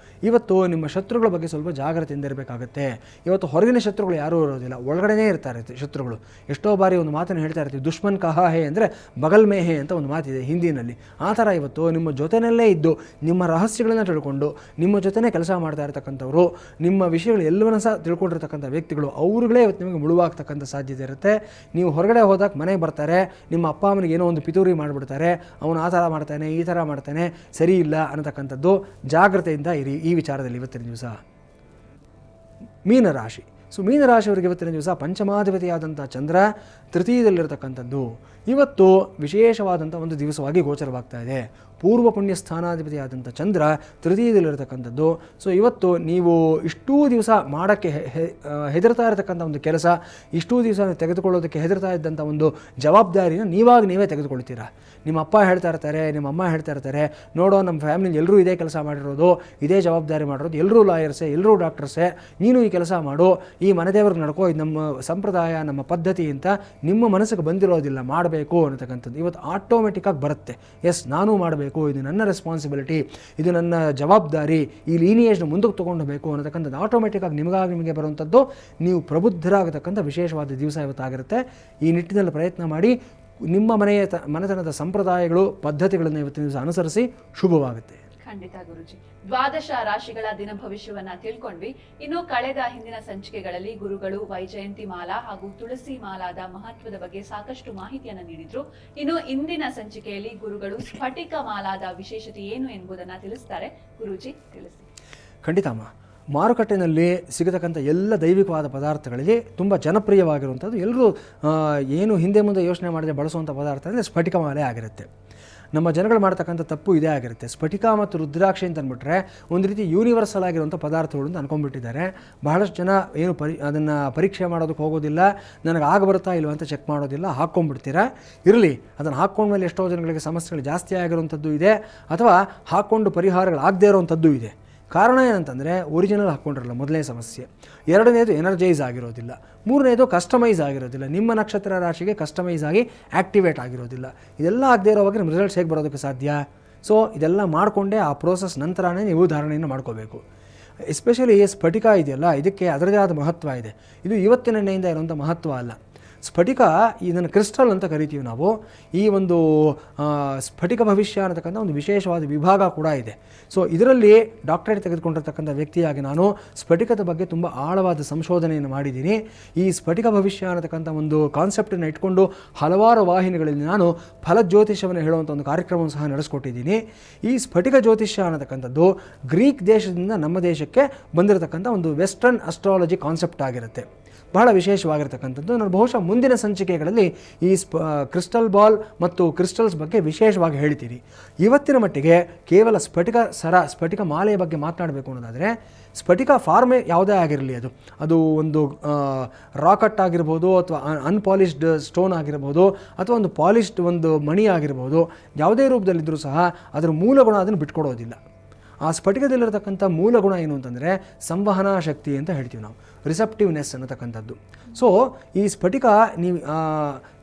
ಇವತ್ತು ನಿಮ್ಮ ಶತ್ರುಗಳ ಬಗ್ಗೆ ಸ್ವಲ್ಪ ಜಾಗ್ರತೆಯಿಂದ ಇರಬೇಕಾಗುತ್ತೆ. ಇವತ್ತು ಹೊರಗಿನ ಶತ್ರುಗಳು ಯಾರೂ ಇರೋದಿಲ್ಲ, ಒಳಗಡೆನೇ ಇರ್ತಾರೆ ಶತ್ರುಗಳು. ಎಷ್ಟೋ ಬಾರಿ ಒಂದು ಮಾತನ್ನು ಹೇಳ್ತಾ ಇರ್ತೀವಿ, ದುಶ್ಮನ್ ಕಹಾ ಹೇ ಅಂದರೆ ಬಗಲ್ ಮೇ ಹೇ ಅಂತ ಒಂದು ಮಾತಿದೆ ಹಿಂದಿನಲ್ಲಿ. ಆ ಥರ ಇವತ್ತು ನಿಮ್ಮ ಜೊತೆಯಲ್ಲೇ ಇದ್ದು ನಿಮ್ಮ ರಹಸ್ಯಗಳನ್ನು ತಿಳ್ಕೊಂಡು ನಿಮ್ಮ ಜೊತೆನೇ ಕೆಲಸ ಮಾಡ್ತಾ ಇರತಕ್ಕಂಥವ್ರು, ನಿಮ್ಮ ವಿಷಯಗಳು ಎಲ್ಲವನ್ನೂ ಸಹ ತಿಳ್ಕೊಂಡಿರ್ತಕ್ಕಂಥ ವ್ಯಕ್ತಿಗಳು, ಅವ್ರುಗಳೇ ಇವತ್ತು ನಿಮಗೆ ಮುಳುವಾಗ್ತಕ್ಕಂಥ ಸಾಧ್ಯತೆ ಇರುತ್ತೆ. ನೀವು ಹೊರಗಡೆ ಹೋದಾಗ ಮನೆಗೆ ಬರ್ತಾರೆ, ನಿಮ್ಮ ಅಪ್ಪ ಅಮ್ಮನಿಗೆ ಏನೋ ಒಂದು ಪಿತೂರಿ ಮಾಡಿಬಿಡ್ತಾರೆ, ಅವನು ಆ ಥರ ಮಾಡ್ತಾನೆ, ಈ ಥರ ಮಾಡ್ತಾನೆ, ಸರಿ ಇಲ್ಲ ಅನ್ನತಕ್ಕಂಥದ್ದು. ಜಾಗ್ರತೆಯಿಂದ ಇರಿ ಈ ವಿಚಾರದಲ್ಲಿ ಇವತ್ತಿನ ದಿವಸ. ಮೀನರಾಶಿ. ಸೊ ಮೀನರಾಶಿಯವರಿಗೆ ಇವತ್ತಿನ ದಿವಸ ಪಂಚಮಾಧಿಪತಿಯಾದಂಥ ಚಂದ್ರ ತೃತೀಯದಲ್ಲಿರತಕ್ಕಂಥದ್ದು. ಇವತ್ತು ವಿಶೇಷವಾದಂಥ ಒಂದು ದಿವಸವಾಗಿ ಗೋಚರವಾಗ್ತಾ ಇದೆ. ಪೂರ್ವ ಪುಣ್ಯ ಸ್ಥಾನಾಧಿಪತಿಯಾದಂಥ ಚಂದ್ರ ತೃತೀಯದಲ್ಲಿರತಕ್ಕಂಥದ್ದು. ಸೊ ಇವತ್ತು ನೀವು ಇಷ್ಟೂ ದಿವಸ ಮಾಡೋಕ್ಕೆ ಹೆದರ್ತಾ ಇರತಕ್ಕಂಥ ಒಂದು ಕೆಲಸ, ಇಷ್ಟೂ ದಿವಸ ತೆಗೆದುಕೊಳ್ಳೋದಕ್ಕೆ ಹೆದರ್ತಾ ಇದ್ದಂಥ ಒಂದು ಜವಾಬ್ದಾರಿನ ನೀವೇ ತೆಗೆದುಕೊಳ್ತೀರಾ. ನಿಮ್ಮ ಅಪ್ಪ ಹೇಳ್ತಾ ಇರ್ತಾರೆ, ನಿಮ್ಮ ಅಮ್ಮ ಹೇಳ್ತಾ ಇರ್ತಾರೆ, ನೋಡೋ ನಮ್ಮ ಫ್ಯಾಮಿಲಿಯಲ್ಲಿ ಎಲ್ಲರೂ ಇದೇ ಕೆಲಸ ಮಾಡಿರೋದು, ಇದೇ ಜವಾಬ್ದಾರಿ ಮಾಡಿರೋದು, ಎಲ್ಲರೂ ಲಾಯರ್ಸೇ, ಎಲ್ಲರೂ ಡಾಕ್ಟರ್ಸೇ, ನೀನು ಈ ಕೆಲಸ ಮಾಡು, ಈ ಮನೆದೇವ್ರಿಗೆ ನಡ್ಕೋ, ಇದು ನಮ್ಮ ಸಂಪ್ರದಾಯ, ನಮ್ಮ ಪದ್ಧತಿ ಅಂತ ನಿಮ್ಮ ಮನಸ್ಸಿಗೆ ಬಂದಿರೋದಿಲ್ಲ ಮಾಡಬೇಕು ಅನ್ನತಕ್ಕಂಥದ್ದು. ಇವತ್ತು ಆಟೋಮೆಟಿಕ್ಕಾಗಿ ಬರುತ್ತೆ. ಎಸ್, ನಾನೂ ಮಾಡಬೇಕು, ಇದು ನನ್ನ ರೆಸ್ಪಾನ್ಸಿಬಿಲಿಟಿ, ಇದು ನನ್ನ ಜವಾಬ್ದಾರಿ, ಈ ಲೀನಿಯೇಜ್ನ ಮುಂದಕ್ಕೆ ತೊಗೊಂಡು ಹೋಗಬೇಕು ಅನ್ನತಕ್ಕಂಥದ್ದು ಆಟೋಮೆಟಿಕ್ಕಾಗಿ ನಿಮಗೆ ಬರುವಂಥದ್ದು. ನೀವು ಪ್ರಬುದ್ಧರಾಗತಕ್ಕಂಥ ವಿಶೇಷವಾದ ದಿವಸ ಇವತ್ತಾಗಿರುತ್ತೆ. ಈ ನಿಟ್ಟಿನಲ್ಲಿ ಪ್ರಯತ್ನ ಮಾಡಿ. ನಿಮ್ಮ ಮನೆತನದ ಸಂಪ್ರದಾಯಗಳು, ಪದ್ಧತಿಗಳನ್ನು ಇವತ್ತಿನ ದಿವಸ ಅನುಸರಿಸಿ. ಶುಭವಾಗುತ್ತೆ. ಖಂಡಿತ ಗುರುಜಿ. ದ್ವಾದಶ ರಾಶಿಗಳ ದಿನ ಭವಿಷ್ಯವನ್ನ ತಿಳ್ಕೊಂಡ್ವಿ. ಇನ್ನು ಕಳೆದ ಹಿಂದಿನ ಸಂಚಿಕೆಗಳಲ್ಲಿ ಗುರುಗಳು ವೈಜಯಂತಿ ಮಾಲಾ ಹಾಗೂ ತುಳಸಿ ಮಾಲಾದ ಮಹತ್ವದ ಬಗ್ಗೆ ಸಾಕಷ್ಟು ಮಾಹಿತಿಯನ್ನ ನೀಡಿದ್ರು. ಇನ್ನು ಇಂದಿನ ಸಂಚಿಕೆಯಲ್ಲಿ ಗುರುಗಳು ಸ್ಫಟಿಕ ಮಾಲಾದ ವಿಶೇಷತೆ ಏನು ಎಂಬುದನ್ನ ತಿಳಿಸ್ತಾರೆ. ಗುರುಜಿ, ತಿಳಿಸಿ. ಖಂಡಿತ ಅಮ್ಮ. ಮಾರುಕಟ್ಟೆಯಲ್ಲಿ ಸಿಗತಕ್ಕಂಥ ಎಲ್ಲ ದೈವಿಕವಾದ ಪದಾರ್ಥಗಳಲ್ಲಿ ತುಂಬ ಜನಪ್ರಿಯವಾಗಿರುವಂಥದ್ದು, ಎಲ್ಲರೂ ಏನು ಹಿಂದೆ ಮುಂದೆ ಯೋಚನೆ ಮಾಡದೆ ಬಳಸುವಂಥ ಪದಾರ್ಥ ಅಂದರೆ ಸ್ಫಟಿಕ ಮಾಲೆ ಆಗಿರುತ್ತೆ. ನಮ್ಮ ಜನಗಳು ಮಾಡ್ತಕ್ಕಂಥ ತಪ್ಪು ಇದೇ ಆಗಿರುತ್ತೆ. ಸ್ಫಟಿಕ ಮತ್ತು ರುದ್ರಾಕ್ಷಿ ಅಂತ ಅಂದ್ಬಿಟ್ರೆ ಒಂದು ರೀತಿ ಯೂನಿವರ್ಸಲ್ ಆಗಿರುವಂಥ ಪದಾರ್ಥಗಳು ಅಂತ ಅಂದ್ಕೊಂಡ್ಬಿಟ್ಟಿದ್ದಾರೆ. ಬಹಳಷ್ಟು ಜನ ಏನು ಅದನ್ನು ಪರೀಕ್ಷೆ ಮಾಡೋದಕ್ಕೆ ಹೋಗೋದಿಲ್ಲ, ನನಗೆ ಆಗ ಬರ್ತಾ ಇಲ್ವ ಅಂತ ಚೆಕ್ ಮಾಡೋದಿಲ್ಲ, ಹಾಕ್ಕೊಂಡ್ಬಿಡ್ತೀರಾ. ಇರಲಿ, ಅದನ್ನು ಹಾಕ್ಕೊಂಡ್ಮೇಲೆ ಎಷ್ಟೋ ಜನಗಳಿಗೆ ಸಮಸ್ಯೆಗಳು ಜಾಸ್ತಿ ಆಗಿರುವಂಥದ್ದು ಇದೆ, ಅಥವಾ ಹಾಕ್ಕೊಂಡು ಪರಿಹಾರಗಳಾಗದೇ ಇರೋವಂಥದ್ದು ಇದೆ. ಕಾರಣ ಏನಂತಂದರೆ ಒರಿಜಿನಲ್ ಹಾಕ್ಕೊಂಡಿರಲ್ಲ, ಮೊದಲನೇ ಸಮಸ್ಯೆ. ಎರಡನೇದು ಎನರ್ಜೈಸ್ ಆಗಿರೋದಿಲ್ಲ. ಮೂರನೇದು ಕಸ್ಟಮೈಸ್ ಆಗಿರೋದಿಲ್ಲ, ನಿಮ್ಮ ನಕ್ಷತ್ರ ರಾಶಿಗೆ ಕಸ್ಟಮೈಸ್ ಆಗಿ ಆ್ಯಕ್ಟಿವೇಟ್ ಆಗಿರೋದಿಲ್ಲ. ಇದೆಲ್ಲ ಆಗದೇ ಇರೋವಾಗ ನಿಮ್ಮ ರಿಸಲ್ಟ್ಸ್ ಹೇಗೆ ಬರೋದಕ್ಕೆ ಸಾಧ್ಯ? ಸೊ ಇದೆಲ್ಲ ಮಾಡಿಕೊಂಡೇ ಆ ಪ್ರೋಸೆಸ್ ನಂತರನೇ ನೀವು ಧಾರಣೆಯನ್ನು ಮಾಡ್ಕೋಬೇಕು. ಎಸ್ಪೆಷಲಿ ಸ್ಫಟಿಕ ಇದೆಯಲ್ಲ, ಇದಕ್ಕೆ ಅದರದೇ ಆದ ಮಹತ್ವ ಇದೆ. ಇದು ಇವತ್ತಿನ ನೆನೆಯಿಂದ ಇರುವಂಥ ಮಹತ್ವ ಅಲ್ಲ. ಸ್ಫಟಿಕ, ಇದನ್ನು ಕ್ರಿಸ್ಟಲ್ ಅಂತ ಕರಿತೀವಿ ನಾವು. ಈ ಒಂದು ಸ್ಫಟಿಕ ಭವಿಷ್ಯ ಅನ್ನತಕ್ಕಂಥ ಒಂದು ವಿಶೇಷವಾದ ವಿಭಾಗ ಕೂಡ ಇದೆ. ಸೊ ಇದರಲ್ಲಿ ಡಾಕ್ಟರೇಟ್ ತೆಗೆದುಕೊಂಡಿರ್ತಕ್ಕಂಥ ವ್ಯಕ್ತಿಯಾಗಿ ನಾನು ಸ್ಫಟಿಕದ ಬಗ್ಗೆ ತುಂಬ ಆಳವಾದ ಸಂಶೋಧನೆಯನ್ನು ಮಾಡಿದ್ದೀನಿ. ಈ ಸ್ಫಟಿಕ ಭವಿಷ್ಯ ಅನ್ನತಕ್ಕಂಥ ಒಂದು ಕಾನ್ಸೆಪ್ಟನ್ನು ಇಟ್ಕೊಂಡು ಹಲವಾರು ವಾಹಿನಿಗಳಲ್ಲಿ ನಾನು ಫಲಜ್ಯೋತಿಷ್ಯವನ್ನು ಹೇಳುವಂಥ ಒಂದು ಕಾರ್ಯಕ್ರಮವನ್ನು ಸಹ ನಡೆಸ್ಕೊಟ್ಟಿದ್ದೀನಿ. ಈ ಸ್ಫಟಿಕ ಜ್ಯೋತಿಷ್ಯ ಅನ್ನತಕ್ಕಂಥದ್ದು ಗ್ರೀಕ್ ದೇಶದಿಂದ ನಮ್ಮ ದೇಶಕ್ಕೆ ಬಂದಿರತಕ್ಕಂಥ ಒಂದು ವೆಸ್ಟರ್ನ್ ಅಸ್ಟ್ರಾಲಜಿ ಕಾನ್ಸೆಪ್ಟ್ ಆಗಿರುತ್ತೆ. ಬಹಳ ವಿಶೇಷವಾಗಿರ್ತಕ್ಕಂಥದ್ದು. ನಾನು ಬಹುಶಃ ಮುಂದಿನ ಸಂಚಿಕೆಗಳಲ್ಲಿ ಈ ಕ್ರಿಸ್ಟಲ್ ಬಾಲ್ ಮತ್ತು ಕ್ರಿಸ್ಟಲ್ಸ್ ಬಗ್ಗೆ ವಿಶೇಷವಾಗಿ ಹೇಳ್ತೀನಿ. ಇವತ್ತಿನ ಮಟ್ಟಿಗೆ ಕೇವಲ ಸ್ಫಟಿಕ ಸರ, ಸ್ಫಟಿಕ ಮಾಲೆಯ ಬಗ್ಗೆ ಮಾತನಾಡಬೇಕು ಅನ್ನೋದಾದರೆ, ಸ್ಫಟಿಕ ಫಾರ್ಮೇ ಯಾವುದೇ ಆಗಿರಲಿ, ಅದು ಒಂದು ರಾಕಟ್ ಆಗಿರ್ಬೋದು, ಅಥವಾ ಅನ್ಪಾಲಿಷ್ಡ್ ಸ್ಟೋನ್ ಆಗಿರ್ಬೋದು, ಅಥವಾ ಒಂದು ಪಾಲಿಷ್ಡ್ ಒಂದು ಮಣಿ ಆಗಿರ್ಬೋದು, ಯಾವುದೇ ರೂಪದಲ್ಲಿದ್ದರೂ ಸಹ ಅದರ ಮೂಲ ಗುಣ ಅದನ್ನು ಬಿಟ್ಕೊಡೋದಿಲ್ಲ. ಆ ಸ್ಫಟಿಕದಲ್ಲಿರತಕ್ಕಂಥ ಮೂಲ ಗುಣ ಏನು ಅಂತಂದರೆ ಸಂವಹನಾ ಶಕ್ತಿ ಅಂತ ಹೇಳ್ತೀವಿ ನಾವು, ರಿಸೆಪ್ಟಿವ್ನೆಸ್ ಅನ್ನತಕ್ಕಂಥದ್ದು. ಸೊ ಈ ಸ್ಫಟಿಕ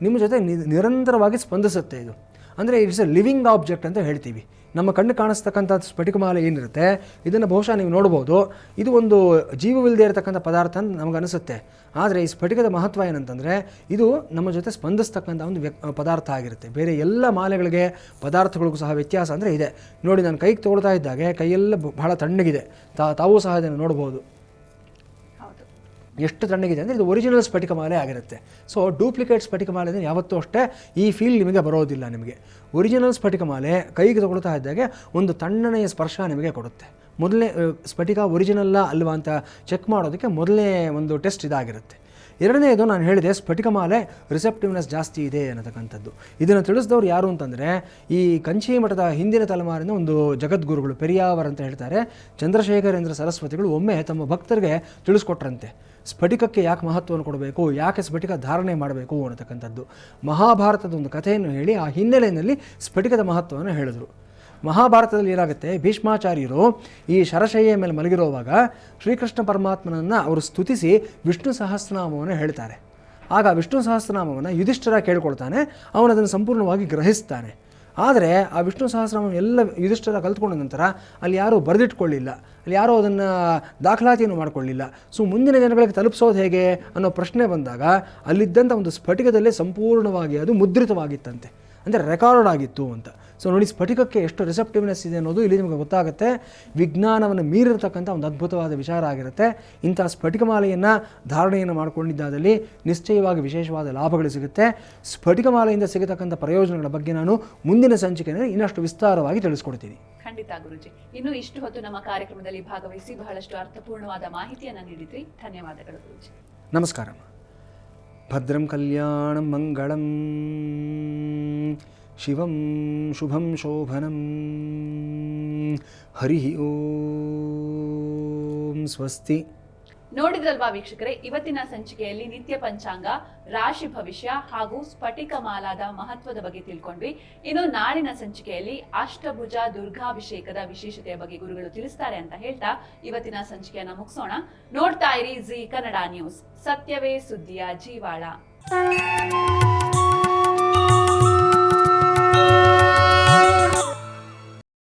ನಿಮ್ಮ ಜೊತೆ ನಿರಂತರವಾಗಿ ಸ್ಪಂದಿಸುತ್ತೆ. ಇದು ಅಂದರೆ ಇಟ್ಸ್ ಎ ಲಿವಿಂಗ್ ಆಬ್ಜೆಕ್ಟ್ ಅಂತ ಹೇಳ್ತೀವಿ. ನಮ್ಮ ಕಣ್ಣು ಕಾಣಿಸ್ತಕ್ಕಂಥ ಸ್ಫಟಿಕ ಮಾಲೆ ಏನಿರುತ್ತೆ, ಇದನ್ನು ಬಹುಶಃ ನೀವು ನೋಡ್ಬೋದು, ಇದು ಒಂದು ಜೀವವಿಲ್ಲದೆ ಇರತಕ್ಕಂಥ ಪದಾರ್ಥ ಅಂತ ನಮಗೆ ಅನಿಸುತ್ತೆ. ಆದರೆ ಈ ಸ್ಫಟಿಕದ ಮಹತ್ವ ಏನಂತಂದರೆ, ಇದು ನಮ್ಮ ಜೊತೆ ಸ್ಪಂದಿಸ್ತಕ್ಕಂಥ ಒಂದು ಪದಾರ್ಥ ಆಗಿರುತ್ತೆ. ಬೇರೆ ಎಲ್ಲ ಮಾಲೆಗಳಿಗೆ ಪದಾರ್ಥಗಳಿಗೂ ಸಹ ವ್ಯತ್ಯಾಸ ಅಂದರೆ ಇದೆ. ನೋಡಿ, ನಾನು ಕೈಗೆ ತೊಗೊಳ್ತಾ ಇದ್ದಾಗೆ ಕೈಯೆಲ್ಲ ಬಹಳ ತಣ್ಣಗಿದೆ. ತಾವೂ ಸಹ ಇದನ್ನು ನೋಡ್ಬೋದು ಎಷ್ಟು ತಣ್ಣಗಿದೆ ಅಂದರೆ ಇದು ಒರಿಜಿನಲ್ ಸ್ಫಟಿಕ ಮಾಲೆ ಆಗಿರುತ್ತೆ. ಸೊ ಡೂಪ್ಲಿಕೇಟ್ ಸ್ಫಟಿಕ ಮಾಲೆ ಅಂದರೆ ಯಾವತ್ತೂ ಅಷ್ಟೇ ಈ ಫೀಲ್ ನಿಮಗೆ ಬರೋದಿಲ್ಲ. ನಿಮಗೆ ಒರಿಜಿನಲ್ ಸ್ಫಟಿಕ ಮಾಲೆ ಕೈಗೆ ತಗೊಳ್ತಾ ಇದ್ದಾಗೆ ಒಂದು ತಣ್ಣನೆಯ ಸ್ಪರ್ಶ ನಿಮಗೆ ಕೊಡುತ್ತೆ. ಮೊದಲನೇ ಸ್ಫಟಿಕ ಒರಿಜಿನಲ್ಲ ಅಲ್ವಾ ಅಂತ ಚೆಕ್ ಮಾಡೋದಕ್ಕೆ ಮೊದಲನೇ ಒಂದು ಟೆಸ್ಟ್ ಇದಾಗಿರುತ್ತೆ. ಎರಡನೇದು, ನಾನು ಹೇಳಿದೆ ಸ್ಫಟಿಕ ಮಾಲೆ ರಿಸೆಪ್ಟಿವ್ನೆಸ್ ಜಾಸ್ತಿ ಇದೆ ಅನ್ನತಕ್ಕಂಥದ್ದು. ಇದನ್ನು ತಿಳಿಸಿದವ್ರು ಯಾರು ಅಂತಂದರೆ, ಈ ಕಂಚಿ ಮಠದ ಹಿಂದಿನ ತಲೆಮಾರಿನ ಒಂದು ಜಗದ್ಗುರುಗಳು ಪೆರಿಯಾವರ್ ಅಂತ ಹೇಳ್ತಾರೆ, ಚಂದ್ರಶೇಖರೇಂದ್ರ ಸರಸ್ವತಿಗಳು ಒಮ್ಮೆ ತಮ್ಮ ಭಕ್ತರಿಗೆ ತಿಳಿಸ್ಕೊಟ್ರಂತೆ ಸ್ಫಟಿಕಕ್ಕೆ ಯಾಕೆ ಮಹತ್ವವನ್ನು ಕೊಡಬೇಕು, ಯಾಕೆ ಸ್ಫಟಿಕ ಧಾರಣೆ ಮಾಡಬೇಕು ಅನ್ನತಕ್ಕಂಥದ್ದು. ಮಹಾಭಾರತದ ಒಂದು ಕಥೆಯನ್ನು ಹೇಳಿ ಆ ಹಿನ್ನೆಲೆಯಲ್ಲಿ ಸ್ಫಟಿಕದ ಮಹತ್ವವನ್ನು ಹೇಳಿದರು. ಮಹಾಭಾರತದಲ್ಲಿ ಏನಾಗುತ್ತೆ, ಭೀಷ್ಮಾಚಾರ್ಯರು ಈ ಶರಶಯ್ಯ ಮೇಲೆ ಮಲಗಿರುವಾಗ ಶ್ರೀಕೃಷ್ಣ ಪರಮಾತ್ಮನನ್ನು ಅವರು ಸ್ತುತಿಸಿ ವಿಷ್ಣು ಸಹಸ್ರನಾಮವನ್ನು ಹೇಳ್ತಾರೆ. ಆಗ ವಿಷ್ಣು ಸಹಸ್ರನಾಮವನ್ನು ಯುಧಿಷ್ಠಿರ ಕೇಳ್ಕೊಳ್ತಾನೆ, ಅವನದನ್ನು ಸಂಪೂರ್ಣವಾಗಿ ಗ್ರಹಿಸ್ತಾನೆ. ಆದರೆ ಆ ವಿಷ್ಣು ಸಹಸ್ರನಾಮವನ್ನು ಎಲ್ಲ ಯುಧಿಷ್ಠಿರ ಕಲ್ತ್ಕೊಂಡ ನಂತರ ಅಲ್ಲಿ ಯಾರೂ ಬರೆದಿಟ್ಕೊಳ್ಳಿಲ್ಲ, ಅಲ್ಲಿ ಯಾರೂ ಅದನ್ನು ದಾಖಲಾತಿಯನ್ನು ಮಾಡಿಕೊಳ್ಳಿಲ್ಲ. ಸೊ ಮುಂದಿನ ಜನಗಳಿಗೆ ತಲುಪಿಸೋದು ಹೇಗೆ ಅನ್ನೋ ಪ್ರಶ್ನೆ ಬಂದಾಗ ಅಲ್ಲಿದ್ದಂಥ ಒಂದು ಸ್ಫಟಿಕದಲ್ಲೇ ಸಂಪೂರ್ಣವಾಗಿ ಅದು ಮುದ್ರಿತವಾಗಿತ್ತಂತೆ, ಅಂದರೆ ರೆಕಾರ್ಡ್ ಆಗಿತ್ತು ಅಂತ. ಸೊ ನೋಡಿ, ಸ್ಫಟಿಕಕ್ಕೆ ಎಷ್ಟು ರಿಸೆಪ್ಟಿವ್ನೆಸ್ ಇದೆ ಅನ್ನೋದು ಇಲ್ಲಿ ನಿಮಗೆ ಗೊತ್ತಾಗುತ್ತೆ. ವಿಜ್ಞಾನವನ್ನು ಮೀರಿರತಕ್ಕಂಥ ಒಂದು ಅದ್ಭುತವಾದ ವಿಚಾರ ಆಗಿರುತ್ತೆ. ಇಂಥ ಸ್ಫಟಿಕ ಮಾಲೆಯನ್ನು ಧಾರಣೆಯನ್ನು ಮಾಡಿಕೊಂಡಿದ್ದಾದಲ್ಲಿ ನಿಶ್ಚಯವಾಗಿ ವಿಶೇಷವಾದ ಲಾಭಗಳು ಸಿಗುತ್ತೆ. ಸ್ಫಟಿಕ ಮಾಲೆಯಿಂದ ಸಿಗತಕ್ಕಂಥ ಪ್ರಯೋಜನಗಳ ಬಗ್ಗೆ ನಾನು ಮುಂದಿನ ಸಂಚಿಕೆಯಲ್ಲಿ ಇನ್ನಷ್ಟು ವಿಸ್ತಾರವಾಗಿ ತಿಳಿಸ್ಕೊಡ್ತೀನಿ. ಖಂಡಿತ ಗುರುಜಿ. ಇನ್ನು ಇಷ್ಟು ಹೊತ್ತು ನಮ್ಮ ಕಾರ್ಯಕ್ರಮದಲ್ಲಿ ಭಾಗವಹಿಸಿ ಬಹಳಷ್ಟು ಅರ್ಥಪೂರ್ಣವಾದ ಮಾಹಿತಿಯನ್ನು ನೀಡಿದ್ರಿ. ಧನ್ಯವಾದಗಳು ಗುರುಜಿ. ನಮಸ್ಕಾರ. ಭದ್ರಂ ಕಲ್ಯಾಣಂ ಮಂಗಳಂ ಶಿವಂ ಶುಭಂ ಶೋಭನಂ. ಹರಿ ಓಂ. ಸ್ವಸ್ತಿ. ನೋಡಿದ್ರಲ್ವಾ ವೀಕ್ಷಕರೇ, ಇವತ್ತಿನ ಸಂಚಿಕೆಯಲ್ಲಿ ನಿತ್ಯ ಪಂಚಾಂಗ, ರಾಶಿ ಭವಿಷ್ಯ ಹಾಗೂ ಸ್ಫಟಿಕ ಮಾಲಾದ ಮಹತ್ವದ ಬಗ್ಗೆ ತಿಳ್ಕೊಂಡ್ವಿ. ಇನ್ನು ನಾಳಿನ ಸಂಚಿಕೆಯಲ್ಲಿ ಅಷ್ಟಭುಜ ದುರ್ಗಾಭಿಷೇಕದ ವಿಶೇಷತೆಯ ಬಗ್ಗೆ ಗುರುಗಳು ತಿಳಿಸ್ತಾರೆ ಅಂತ ಹೇಳ್ತಾ ಇವತ್ತಿನ ಸಂಚಿಕೆಯನ್ನ ಮುಗಿಸೋಣ. ನೋಡ್ತಾ ಇರಿ ಜಿ ಕನ್ನಡ ನ್ಯೂಸ್, ಸತ್ಯವೇ ಸುದ್ದಿಯ ಜೀವಾಳ.